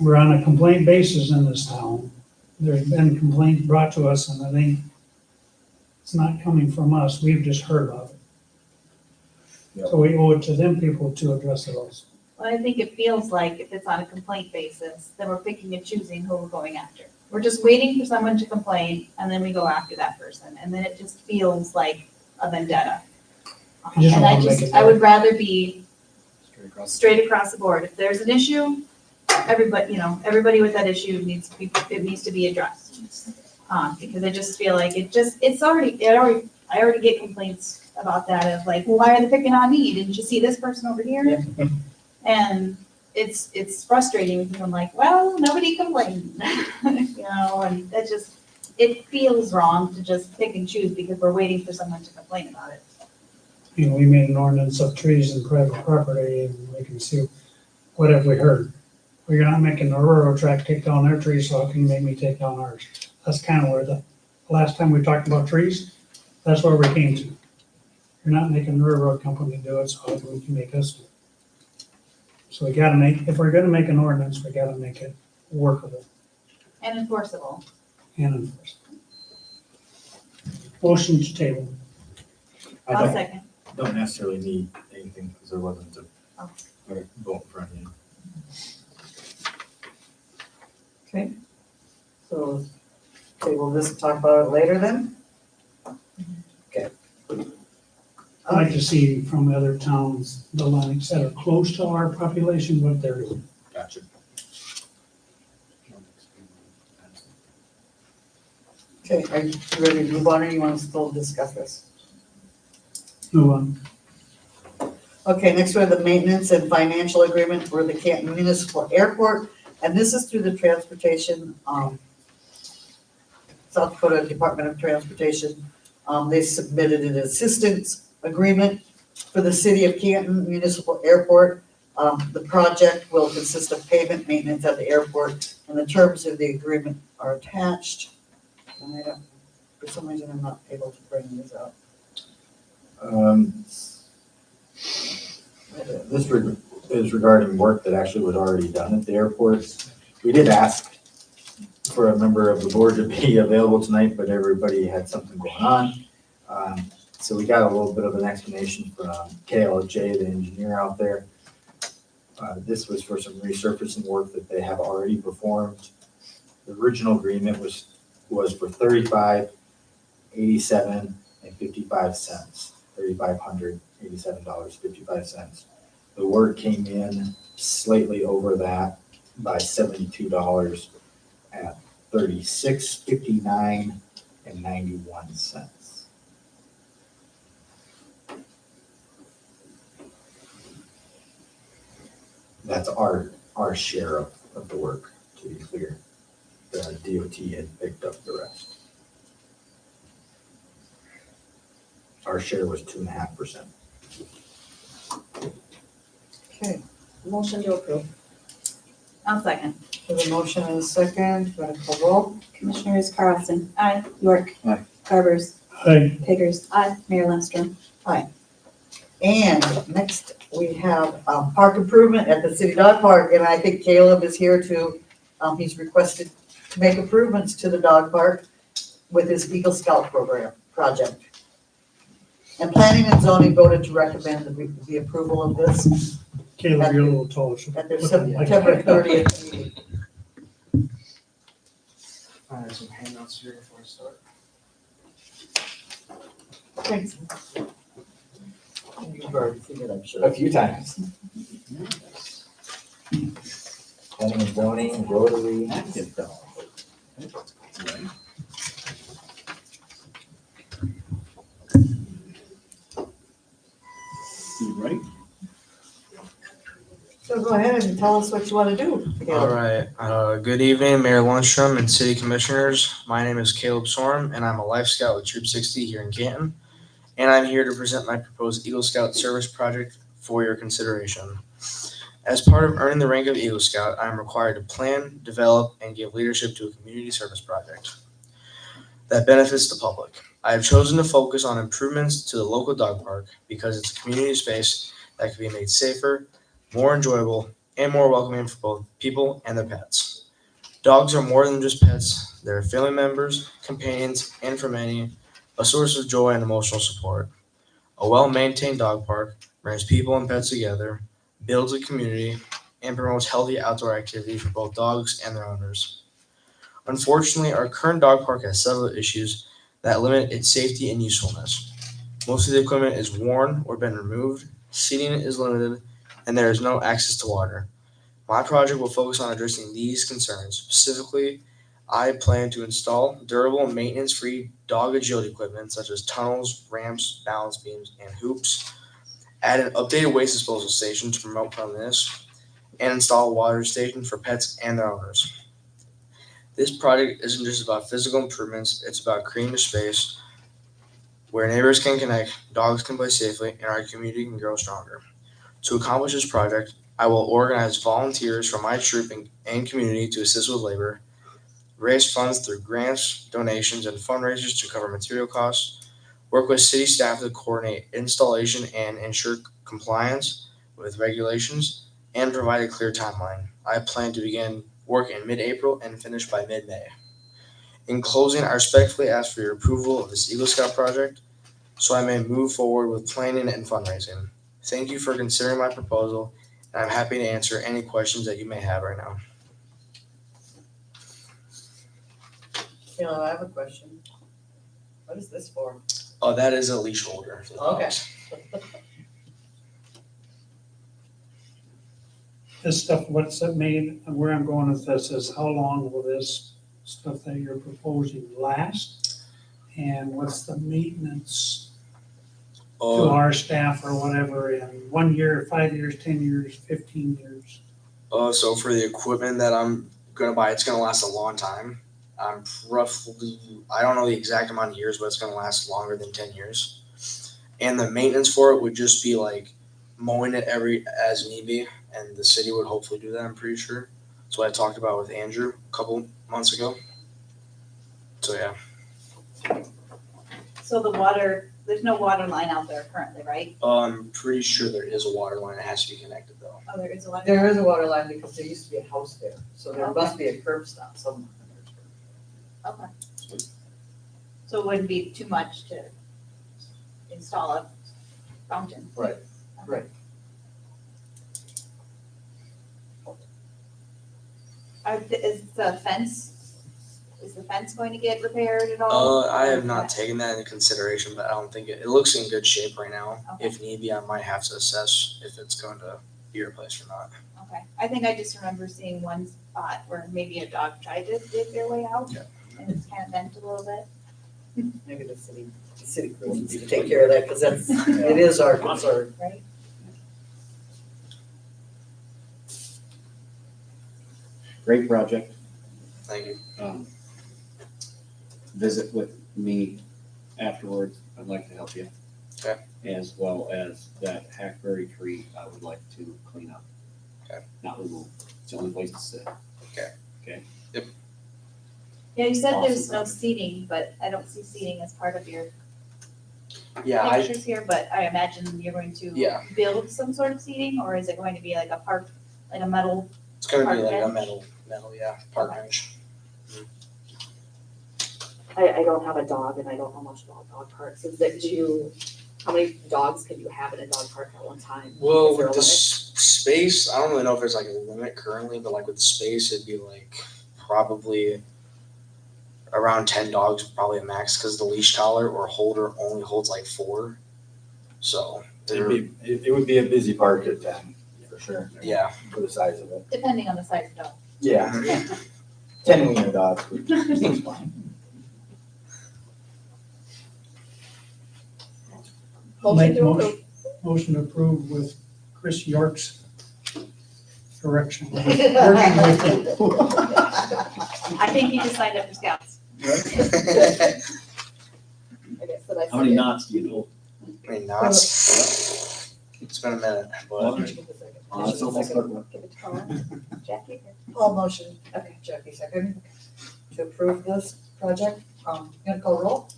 Speaker 8: we're on a complaint basis in this town. There's been complaints brought to us and it's not coming from us, we've just heard of it.
Speaker 6: Yep.
Speaker 8: So we owe it to them people to address it also.
Speaker 4: Well, I think it feels like if it's on a complaint basis, then we're picking and choosing who we're going after. We're just waiting for someone to complain, and then we go after that person, and then it just feels like a vendetta.
Speaker 8: You just
Speaker 4: And
Speaker 8: wanna make it
Speaker 4: I would rather be
Speaker 9: Straight across.
Speaker 4: straight across the board. If there's an issue, everybody with that issue needs to be addressed. Because I just feel like I already get complaints about that of like, well, why are they picking on me? Didn't you see this person over here? And it's frustrating because I'm like, well, nobody complained, and that just, it feels wrong to just pick and choose because we're waiting for someone to complain about it.
Speaker 8: We made an ordinance of trees in private property and we can see, what have we heard? We're not making the railroad track take down their trees, so how can you make me take down ours? That's kind of where the last time we talked about trees, that's where we came to. You're not making the railroad company do it, so how can you make us do it? So we gotta if we're gonna make an ordinance, we gotta make it workable
Speaker 4: And enforceable.
Speaker 8: and enforceable. Motion to table.
Speaker 3: I
Speaker 4: I'll
Speaker 3: don't,
Speaker 4: second.
Speaker 6: Don't necessarily need anything because there wasn't
Speaker 4: Oh.
Speaker 6: a vote in front of you.
Speaker 2: Okay. So table this and talk about it later then?
Speaker 8: I'd like to see from other towns, the lines that are close to our population, what they're doing.
Speaker 6: Gotcha.
Speaker 2: Okay, are you ready to move on, or you want to still discuss this?
Speaker 8: Move on.
Speaker 2: Okay, next we have the maintenance and financial agreement for the Canton Municipal Airport, and this is through the transportation, South Dakota Department of Transportation. They submitted an assistance agreement for the city of Canton Municipal Airport. The project will consist of pavement maintenance at the airport, and the terms of the agreement are attached. And for some reason, I'm not able to bring these up.
Speaker 6: This is regarding work that actually was already done at the airport. We did ask for a member of the board to be available tonight, but everybody had something going on. So we got a little bit of an explanation from KLJ, the engineer out there. This was for some resurfacing work that they have already performed. The original agreement was for $35, $87, and 55 cents. $3,587.55. The work came in slightly over that by $72 at $36.59 and 91 cents. That's our share of the work, to be clear. The DOT had picked up the rest. Our share was 2.5%.
Speaker 2: Okay,
Speaker 7: Motion to approve.
Speaker 4: I'll second.
Speaker 2: there's a motion and a second, go ahead and call roll.
Speaker 10: Commissioners Carlson,
Speaker 4: Aye.
Speaker 10: York.
Speaker 9: Aye.
Speaker 10: Garbers,
Speaker 8: Aye.
Speaker 10: Biggers. Mayor Lindstrom.
Speaker 2: And next, we have park improvement at the city dog park, and I think Caleb is here to, he's requested to make improvements to the dog park with his Eagle Scout project. And planning and zoning voted to recommend the approval of this
Speaker 8: Caleb, you're a little tall. so
Speaker 2: at their
Speaker 8: put the mic
Speaker 2: September
Speaker 8: up.
Speaker 2: 30th meeting.
Speaker 1: I have some handouts here before I start.
Speaker 2: Thanks. You've already seen it, I'm
Speaker 6: A
Speaker 2: sure.
Speaker 6: few times. Planning and zoning, Rotary.
Speaker 9: Active dog. You ready?
Speaker 2: So go ahead and tell us what you want to do.
Speaker 12: All
Speaker 2: Caleb.
Speaker 12: right. Good evening, Mayor Lundstrom and City Commissioners. My name is Caleb Sorm, and I'm a Life Scout with Troop 60 here in Canton. And I'm here to present my proposed Eagle Scout service project for your consideration. As part of earning the rank of Eagle Scout, I am required to plan, develop, and give leadership to a community service project that benefits the public. I have chosen to focus on improvements to the local dog park because it's a community space that can be made safer, more enjoyable, and more welcoming for both people and their pets. Dogs are more than just pets. They're family members, companions, and for many, a source of joy and emotional support. A well-maintained dog park brings people and pets together, builds a community, and promotes healthy outdoor activity for both dogs and their owners. Unfortunately, our current dog park has several issues that limit its safety and usefulness. Most of the equipment is worn or been removed, seating is limited, and there is no access to water. My project will focus on addressing these concerns. Specifically, I plan to install durable and maintenance-free dog agility equipment such as tunnels, ramps, balance beams, and hoops, add an updated waste disposal station to promote cleanliness, and install a water station for pets and their owners. This project isn't just about physical improvements, it's about creating a space where neighbors can connect, dogs can play safely, and our community can grow stronger. To accomplish this project, I will organize volunteers from my troop and community to assist with labor, raise funds through grants, donations, and fundraisers to cover material costs, work with city staff to coordinate installation and ensure compliance with regulations, and provide a clear timeline. I plan to begin work in mid-April and finish by mid-May. In closing, I respectfully ask for your approval of this Eagle Scout project so I may move forward with planning and fundraising. Thank you for considering my proposal, and I'm happy to answer any questions that you may have right now.
Speaker 2: Caleb, I have a question. What is this for?
Speaker 12: Oh, that is a leash holder for the dogs.
Speaker 8: This stuff, what's it made, and where I'm going with this is how long will this stuff that you're proposing last? And what's the maintenance to our staff or whatever in 1 year, 5 years, 10 years, 15 years?
Speaker 12: So for the equipment that I'm gonna buy, it's gonna last a long time. I'm roughly, I don't know the exact amount of years, but it's gonna last longer than 10 years. And the maintenance for it would just be like mowing it as need be, and the city would hopefully do that, I'm pretty sure. So I talked about with Andrew a couple months ago. So yeah.
Speaker 4: So there's no water line out there currently, right?
Speaker 12: I'm pretty sure there is a water line. It has to be connected though.
Speaker 4: Oh, there is a water.
Speaker 2: There is a water line because there used to be a house there, so there must be a curb stop somewhere.
Speaker 4: Okay. So it wouldn't be too much to install a fountain.
Speaker 2: Right, right.
Speaker 4: Is the fence going to get repaired at all?
Speaker 12: I have not taken that into consideration, but I don't think it looks in good shape right now.
Speaker 4: Okay.
Speaker 12: If need be, I might have to assess if it's going to be replaced or not.
Speaker 4: Okay, I think I just remember seeing one spot where maybe a dog tried to dig their way out.
Speaker 12: Yeah.
Speaker 4: And it's kind of bent a little bit.
Speaker 2: Maybe the city crew needs to take care of that because it is our concern.
Speaker 4: Right?
Speaker 9: Great project.
Speaker 12: Thank you.
Speaker 9: Visit with me afterwards. I'd like to help you.
Speaker 12: Okay.
Speaker 9: As well as that hackberry tree, I would like to clean up.
Speaker 12: Okay.
Speaker 9: Not remove. It's the only place to sit.
Speaker 4: Yeah, you said there's
Speaker 9: Awesome.
Speaker 4: no seating, but I don't see seating as part of your
Speaker 12: Yeah,
Speaker 4: pictures here, but I imagine you're going to
Speaker 12: Yeah.
Speaker 4: build some sort of seating, or is it going to be like a park, like a metal?
Speaker 12: it's gonna be
Speaker 4: Park
Speaker 12: like a
Speaker 4: bench?
Speaker 12: metal, yeah, park bench.
Speaker 7: I don't have a dog and I don't know much about dog parks. Is that how many dogs can you have in a dog park at one time?
Speaker 12: Well,
Speaker 7: Is there a
Speaker 12: with the
Speaker 7: limit?
Speaker 12: space, I don't really know if there's like a limit currently, but like with the space, it'd be like probably around 10 dogs, probably a max, because the leash collar or holder only holds like 4. So
Speaker 6: It would be a busy park at 10, for sure.
Speaker 12: Yeah.
Speaker 6: For the size of it.
Speaker 4: Depending on the size of dog.
Speaker 6: Yeah. 10 wiener dogs would be fine.
Speaker 7: Motion
Speaker 8: Make
Speaker 7: to
Speaker 8: motion.
Speaker 7: approve.
Speaker 8: Motion approved with Chris York's direction. Working with him.
Speaker 4: I think he just signed up for scouts.
Speaker 7: I guess that I.
Speaker 3: How many knots do you know?
Speaker 12: I mean, now it's been a minute, but
Speaker 7: Give it a second.
Speaker 3: It's almost like-
Speaker 7: Give it to Colin. Jackie.
Speaker 2: Paul motion,
Speaker 7: Okay.
Speaker 2: Jackie second, to approve this project. Gonna call roll?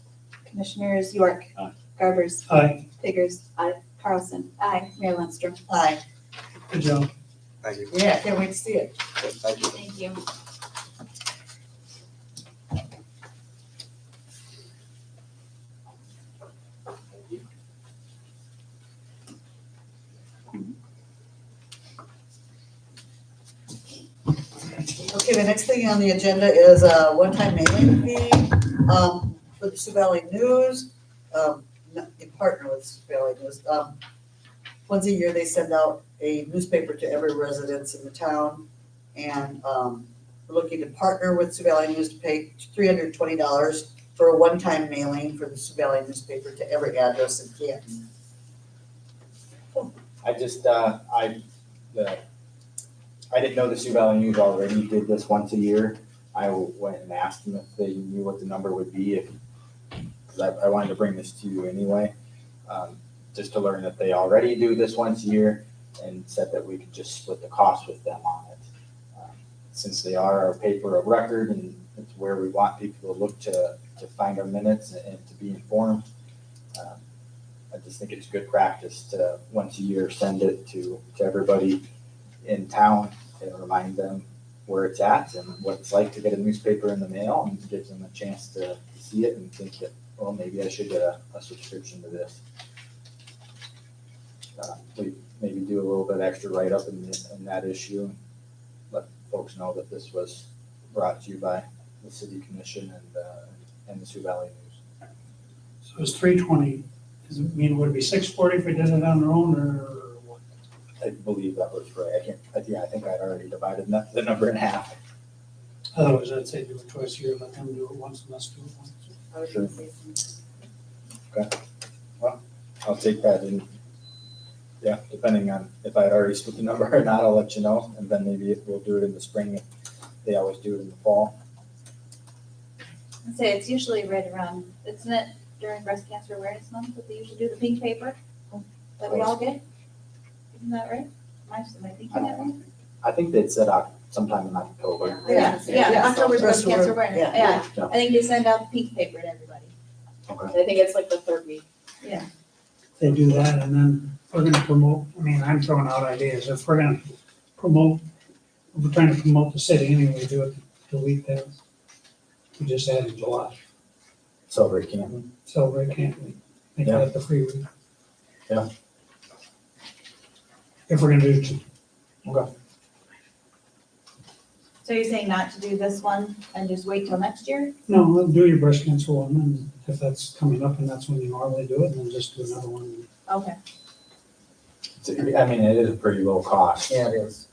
Speaker 10: Commissioners York.
Speaker 3: Aye.
Speaker 10: Garbers.
Speaker 8: Aye,
Speaker 10: Biggers. Aye. Carlson. Aye. Mayor Lundstrom.
Speaker 2: Aye.
Speaker 8: good job.
Speaker 12: thank you.
Speaker 2: Yeah, can't wait to see it.
Speaker 12: Thank you.
Speaker 4: Thank you.
Speaker 2: Okay, the next thing on the agenda is a one-time mailing fee, for the Sioux Valley News, in partner with Sioux Valley News. Once a year, they send out a newspaper to every residence in the town, and, we're looking to partner with Sioux Valley News to pay $320 for a one-time mailing for the Sioux Valley newspaper to every address in Canton.
Speaker 6: I just, I didn't know the Sioux Valley News already did this once a year. I went and asked them if they knew what the number would be, because I wanted to bring this to you anyway. Just to learn that they already do this once a year, and said that we could just split the cost with them on it. Since they are our paper of record, and it's where we want people to look to find our minutes and to be informed. I just think it's good practice to, once a year, send it to everybody in town and remind them where it's at and what it's like to get a newspaper in the mail, and gives them a chance to see it and think that, well, maybe I should get a subscription to this. We maybe do a little bit extra write-up in that issue, and let folks know that this was brought to you by the city commission and the Sioux Valley News.
Speaker 8: So it's $320. Does it mean, would it be $640 if we did it on our own, or what?
Speaker 6: I believe that was right. I think I'd already divided the number in half.
Speaker 8: Otherwise, I'd say do it twice a year, let them do it once and us do it once.
Speaker 2: I was gonna say something.
Speaker 6: I'll take that in. Yeah, depending on if I had already split the number or not, I'll let you know, and then maybe we'll do it in the spring. They always do it in the fall.
Speaker 4: I'd say it's usually right around, isn't it during Breast Cancer Awareness Month that they usually do the pink paper that we all get? Isn't that right? Am I thinking that right?
Speaker 6: I think they'd said sometime in October.
Speaker 4: Yeah, October's Breast Cancer Awareness,
Speaker 2: Yeah.
Speaker 4: yeah. I think they send out the pink paper to everybody.
Speaker 6: Okay.
Speaker 7: I think it's like the third week.
Speaker 8: They do that, and then we're gonna promote, I mean, I'm throwing out ideas, if we're gonna promote, if we're trying to promote the city anyway, do it the week that we just had in July.
Speaker 6: Celebrate Canton.
Speaker 8: Celebrate Canton, make that the free week.
Speaker 6: Yeah.
Speaker 8: If we're gonna do two.
Speaker 6: Okay.
Speaker 4: So you're saying not to do this one and just wait till next year?
Speaker 8: No, do your breast cancer one, and if that's coming up and that's when you normally do it, then just do another one.
Speaker 4: Okay.
Speaker 6: I mean, it is a pretty low cost.
Speaker 2: Yeah, it is.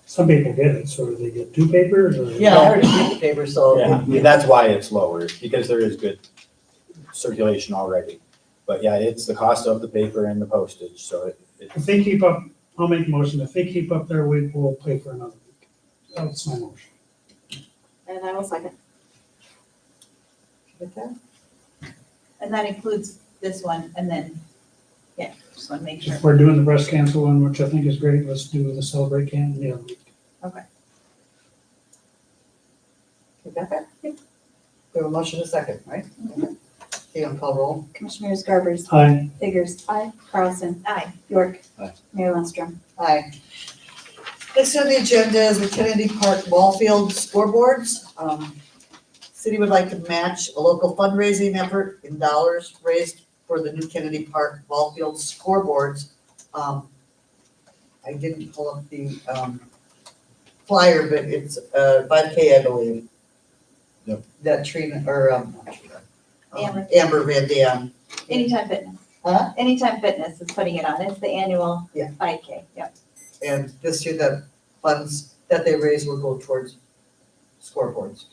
Speaker 8: Some people get it, so do they get two papers, or?
Speaker 2: Yeah, I already did the paper, so.
Speaker 6: Yeah, that's why it's lower, because there is good circulation already. But yeah, it's the cost of the paper and the postage, so
Speaker 8: If they keep up, I'll make a motion, if they keep up their week, we'll pay for another week. That's my motion.
Speaker 7: And I will second.
Speaker 2: Okay.
Speaker 4: And that includes this one and then, yeah, just want to make sure.
Speaker 8: If we're doing the breast cancer one, which I think is great, let's do the Celebrate Canton the other week.
Speaker 2: You got that? We have a motion and a second, right? Okay, on call roll.
Speaker 10: Commissioners Garbers.
Speaker 8: Aye.
Speaker 10: Biggers.
Speaker 7: Aye.
Speaker 10: Carlson.
Speaker 4: Aye.
Speaker 10: York.
Speaker 3: Aye.
Speaker 10: Mayor Lundstrom.
Speaker 2: Aye. Next on the agenda is the Kennedy Park ball field scoreboards. City would like to match a local fundraising effort in dollars raised for the new Kennedy Park ball field scoreboards. I didn't pull up the flyer, but it's by the K, I believe.
Speaker 6: Yep.
Speaker 2: That Trina, or
Speaker 4: Amber.
Speaker 2: Amber Van Dam.
Speaker 4: Anytime Fitness.
Speaker 2: Huh?
Speaker 4: Anytime Fitness is putting it on. It's the annual
Speaker 2: Yeah.
Speaker 4: 5K, yep.
Speaker 2: And this year, the funds that they raise will go towards scoreboards.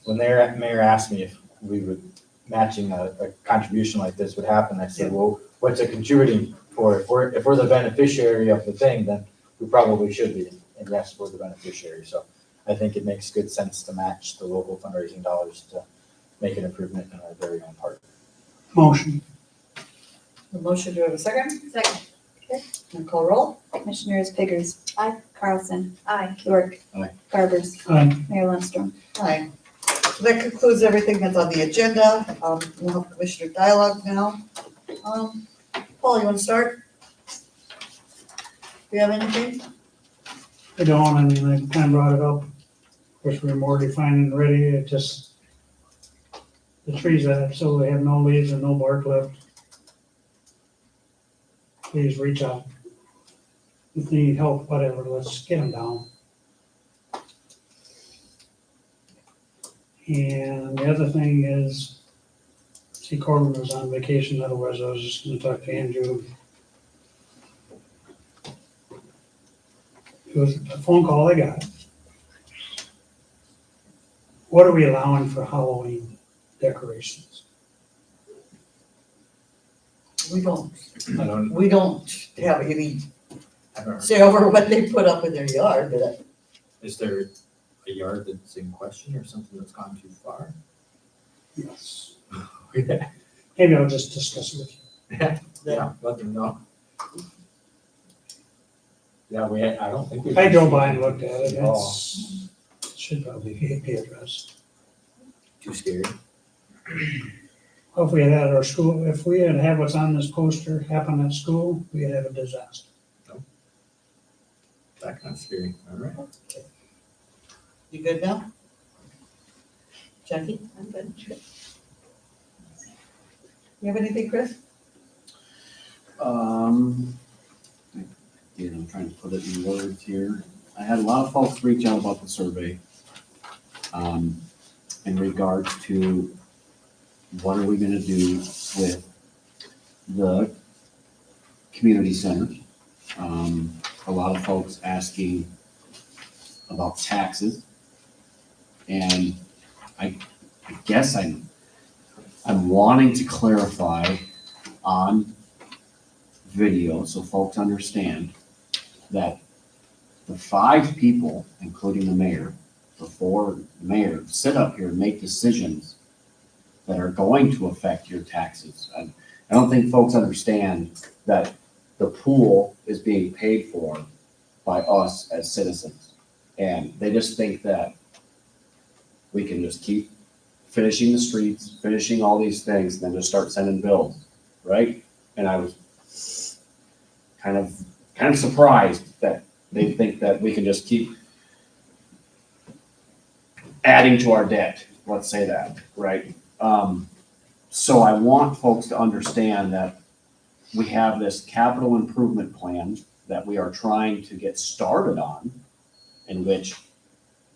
Speaker 6: When their mayor asked me if we would, matching a contribution like this would happen, I said, well, what's it contributing for? If we're the beneficiary of the thing, then we probably should be. And yes, we're the beneficiary. So I think it makes good sense to match the local fundraising dollars to make an improvement in our very own park.
Speaker 8: Motion.
Speaker 2: The motion, do I have a second?
Speaker 10: Second.
Speaker 2: And call roll?
Speaker 10: Commissioners Pickers.
Speaker 7: Aye.
Speaker 10: Carlson.
Speaker 4: Aye.
Speaker 10: York.
Speaker 9: Aye.
Speaker 10: Garbers.
Speaker 8: Aye.
Speaker 10: Mayor Lindstrom.
Speaker 2: Aye. So that concludes everything that's on the agenda. We'll have commissioner dialogue now. Paul, you want to start? Do you have anything?
Speaker 8: I don't, I mean, I kind of brought it up. Of course, we're more defined and ready. It just, the trees that absolutely have no leaves and no bark left. Please reach out. If they need help, whatever, let's get them down. And the other thing is, see, Corbin was on vacation, otherwise I was just gonna talk to Andrew. It was a phone call I got. What are we allowing for Halloween decorations?
Speaker 2: We don't have any
Speaker 6: I don't,
Speaker 2: say over what they put up in their yard, but
Speaker 6: is there a yard that's in question or something that's gone too far?
Speaker 8: Yes. Maybe I'll just discuss it with you.
Speaker 6: Yeah, let them know. Yeah, I don't think we.
Speaker 8: I drove by and looked at it,
Speaker 6: Oh.
Speaker 8: it should probably be addressed.
Speaker 6: Too scary.
Speaker 8: If we had had our school, if we had had what's on this poster happen at school, we'd have a disaster.
Speaker 6: That kind of scary, all right.
Speaker 2: you good now? Jackie?
Speaker 4: I'm good.
Speaker 2: You have anything, Chris?
Speaker 9: I'm trying to put it in words here. I had a lot of folks reach out about the survey. In regards to what are we gonna do with the community centers. A lot of folks asking about taxes. And I guess I'm wanting to clarify on video so folks understand that the 5 people, including the mayor, the 4 mayors, sit up here and make decisions that are going to affect your taxes. I don't think folks understand that the pool is being paid for by us as citizens. And they just think that we can just keep finishing the streets, finishing all these things, and then just start sending bills, right? And I was kind of surprised that they think that we can just keep adding to our debt, let's say that, right? So I want folks to understand that we have this capital improvement plan that we are trying to get started on, in which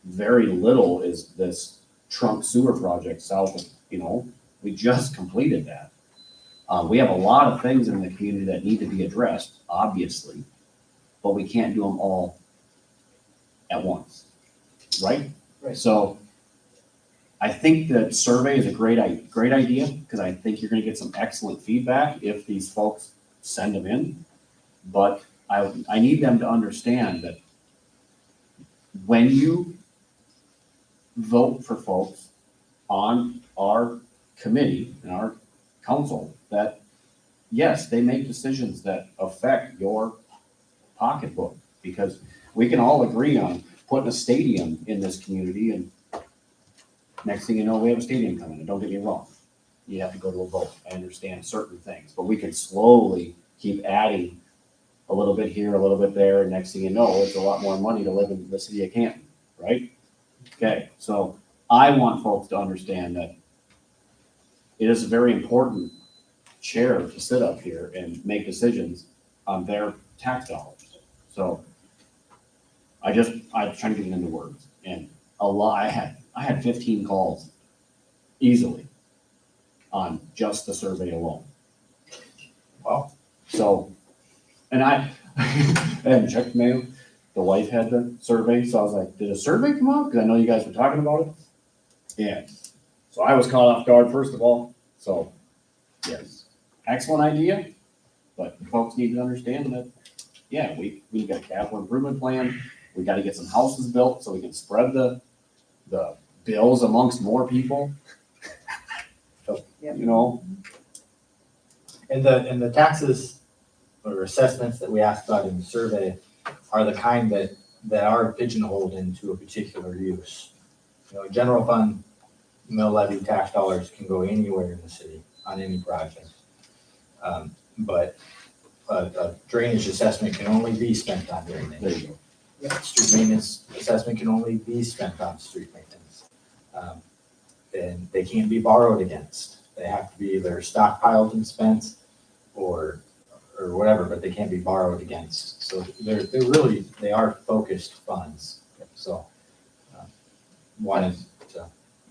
Speaker 9: very little is this trunk sewer project south of, we just completed that. We have a lot of things in the community that need to be addressed, obviously, but we can't do them all at once, right?
Speaker 2: Right.
Speaker 9: So I think that survey is a great idea, because I think you're gonna get some excellent feedback if these folks send them in. But I need them to understand that when you vote for folks on our committee and our council, that yes, they make decisions that affect your pocketbook, because we can all agree on putting a stadium in this community, and next thing you know, we have a stadium coming, and don't get me wrong, you have to go to a vote. I understand certain things, but we can slowly keep adding a little bit here, a little bit there, and next thing you know, it's a lot more money to live in the city of Canton, right? Okay, so I want folks to understand that it is a very important chair to sit up here and make decisions on their tax dollars. So I was trying to get it into words, and I had 15 calls easily on just the survey alone. So, and I hadn't checked mail. The wife had the survey, so I was like, did a survey come out? Cause I know you guys were talking about it. Yeah. So I was caught off guard, first of all. So, yes, excellent idea. But folks need to understand that, yeah, we got a capital improvement plan. We gotta get some houses built so we can spread the bills amongst more people. So, you know,
Speaker 6: And the taxes or assessments that we asked about in the survey are the kind that are pigeonholed into a particular use. You know, general fund, mill levy tax dollars can go anywhere in the city on any project. But a drainage assessment can only be spent on drainage.
Speaker 9: there you go.
Speaker 6: Street maintenance assessment can only be spent on street maintenance. And they can't be borrowed against. They have to be either stockpiled and spent or whatever, but they can't be borrowed against. So they are focused funds. So, wanted to.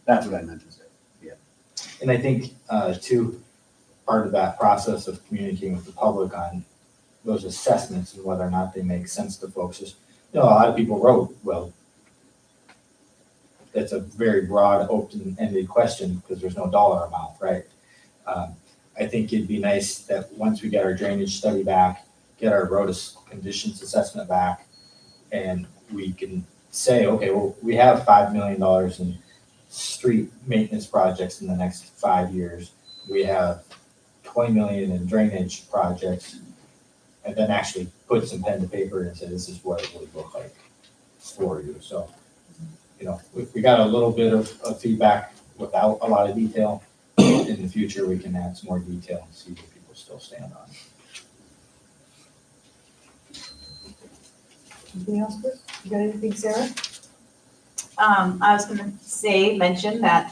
Speaker 9: That's what I meant to say.
Speaker 6: And I think, too, part of that process of communicating with the public on those assessments and whether or not they make sense to folks is, you know, a lot of people wrote, well, that's a very broad, open-ended question because there's no dollar amount, right? I think it'd be nice that once we get our drainage study back, get our road conditions assessment back, and we can say, okay, well, we have $5 million in street maintenance projects in the next 5 years. We have 20 million in drainage projects, and then actually put some pen to paper and say, this is what it would look like for you. So, you know, we got a little bit of feedback without a lot of detail. In the future, we can add some more detail and see what people still stand on.
Speaker 2: Anything else, Chris? You got anything, Sarah?
Speaker 4: I was gonna mention that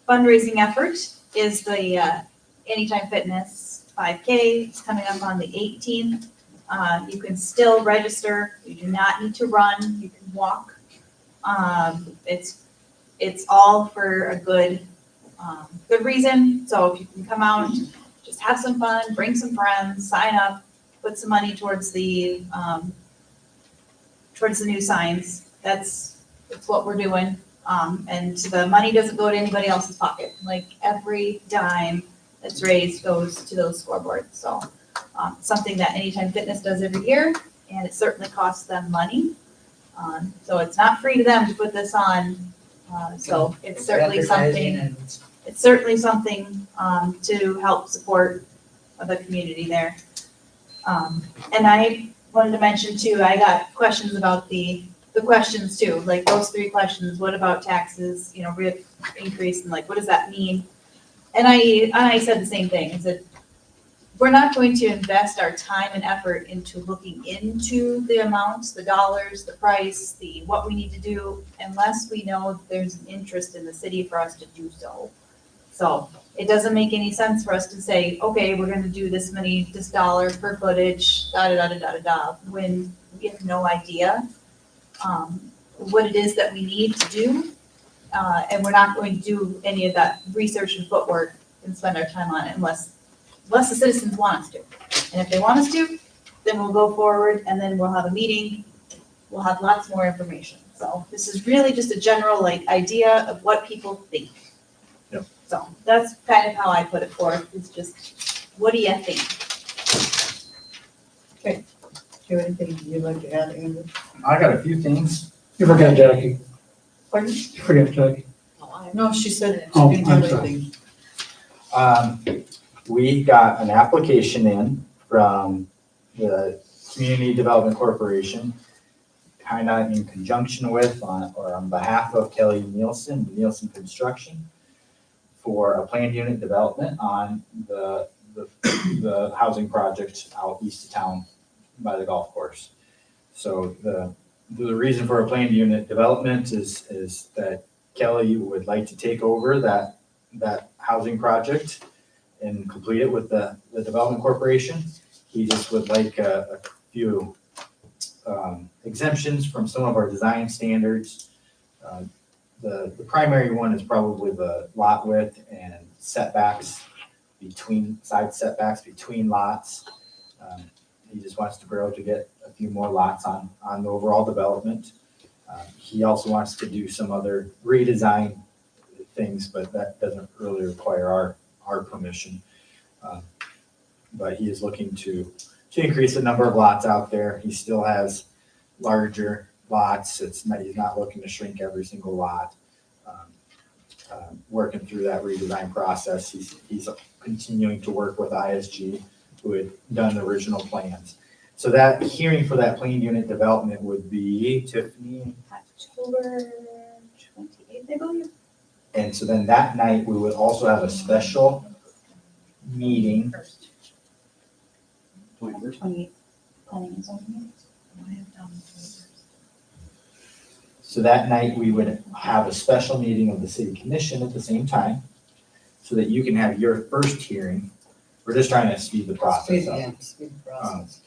Speaker 4: fundraising effort is the Anytime Fitness 5K. It's coming up on the 18th. You can still register. You do not need to run. You can walk. It's all for a good reason. So if you can come out, just have some fun, bring some friends, sign up, put some money towards the new signs. That's what we're doing. And the money doesn't go to anybody else's pocket. Like every dime that's raised goes to those scoreboards. So something that Anytime Fitness does every year, and it certainly costs them money. So it's not free to them to put this on. So it's certainly something. It's certainly something to help support the community there. And I wanted to mention too, I got questions about the questions too, like those 3 questions. What about taxes? You know, increase, and like, what does that mean? And I said the same thing. I said, we're not going to invest our time and effort into looking into the amounts, the dollars, the price, what we need to do, unless we know there's an interest in the city for us to do so. So it doesn't make any sense for us to say, okay, we're gonna do this dollar per footage, when we have no idea what it is that we need to do. And we're not going to do any of that research and footwork and spend our time on it unless the citizens want us to. And if they want us to, then we'll go forward and then we'll have a meeting. We'll have lots more information. So this is really just a general idea of what people think.
Speaker 6: Yep.
Speaker 4: So that's kind of how I put it forth. It's just, what do you think?
Speaker 2: Do you have anything you'd like to add, Andrew?
Speaker 6: I got a few things.
Speaker 8: You forgot Jackie.
Speaker 2: Pardon?
Speaker 8: You forgot Jackie.
Speaker 2: No, she said she
Speaker 8: Oh,
Speaker 2: didn't have
Speaker 8: I'm sorry.
Speaker 2: anything.
Speaker 6: We got an application in from the Community Development Corporation, kind of in conjunction with or on behalf of Kelly Nielsen, Nielsen Construction, for a planned unit development on the housing project out east of town by the golf course. So the reason for a planned unit development is that Kelly would like to take over that housing project and complete it with the Development Corporation. He just would like a few exemptions from some of our design standards. The primary one is probably the lot width and setbacks between side setbacks, between lots. He just wants to grow to get a few more lots on the overall development. He also wants to do some other redesign things, but that doesn't really require our permission. But he is looking to increase the number of lots out there. He still has larger lots. He's not looking to shrink every single lot. Working through that redesign process. He's continuing to work with ISG, who had done the original plans. So that hearing for that planned unit development would be, Tiffany?
Speaker 10: October 28th, I believe.
Speaker 6: And so then that night, we would also have a special meeting.
Speaker 10: 28th, planning and zoning.
Speaker 6: So that night, we would have a special meeting of the city commission at the same time, so that you can have your first hearing. We're just trying to speed the process up.
Speaker 2: Speed the process.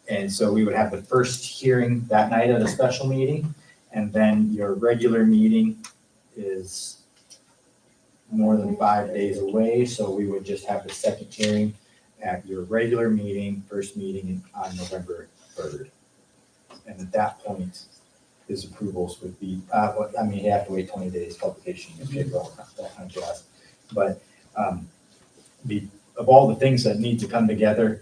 Speaker 6: And so we would have the first hearing that night at a special meeting, and then your regular meeting is more than 5 days away, so we would just have the second hearing at your regular meeting, first meeting on November 3rd. And at that point, his approvals would be, you have to wait 20 days publication, that kind of jazz. But of all the things that need to come together,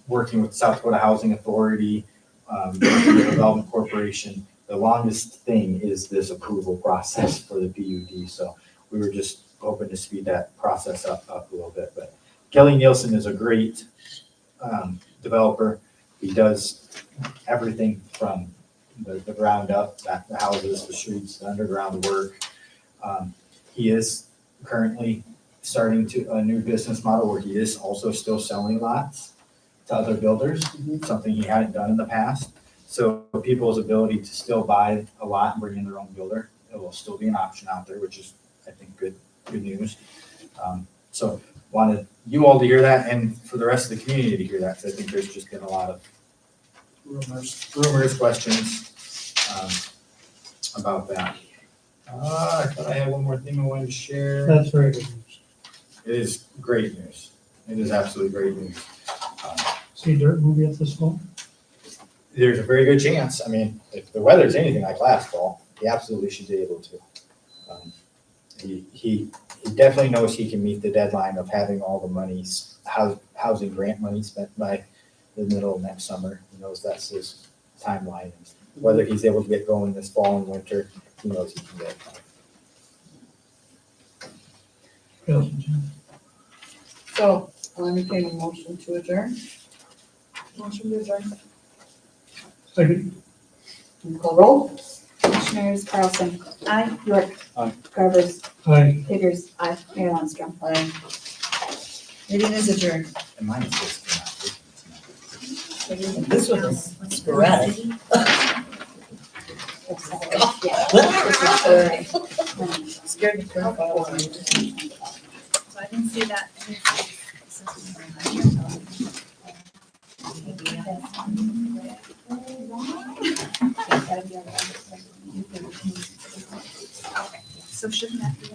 Speaker 6: working with South Dakota Housing Authority, the Development Corporation, the longest thing is this approval process for the PUD. So we were just hoping to speed that process up a little bit. But Kelly Nielsen is a great developer. He does everything from the ground up, the houses, the streets, the underground work. He is currently starting a new business model where he is also still selling lots to other builders, something he hadn't done in the past. So people's ability to still buy a lot and bring in their own builder, it will still be an option out there, which is, I think, good news. So wanted you all to hear that, and for the rest of the community to hear that, because I think there's just been a lot of rumors, questions about that. I thought I had one more thing I wanted to share.
Speaker 8: That's very good news.
Speaker 6: It is great news. It is absolutely great news.
Speaker 8: See dirt movie at this fall?
Speaker 6: There's a very good chance. I mean, if the weather's anything like last fall, he absolutely should be able to. He definitely knows he can meet the deadline of having all the monies, housing grant money spent by the middle of next summer. He knows that's his timeline. Whether he's able to get going this fall and winter, he knows he can get it done.
Speaker 2: So I'll entertain a motion to adjourn.
Speaker 4: Motion to adjourn.
Speaker 8: Second.
Speaker 2: Call roll.
Speaker 10: Commissioners Carlson.
Speaker 4: Aye.
Speaker 10: York.
Speaker 9: Aye.
Speaker 10: Garber.
Speaker 8: Aye.
Speaker 10: Pickers. Aye. Mayor Lundstrom.
Speaker 2: Aye. Meeting is adjourned.
Speaker 6: And mine is just
Speaker 2: This was sporadic.
Speaker 10: Yeah.
Speaker 2: Scared the crap out of me.
Speaker 4: So I didn't see that. So shouldn't that be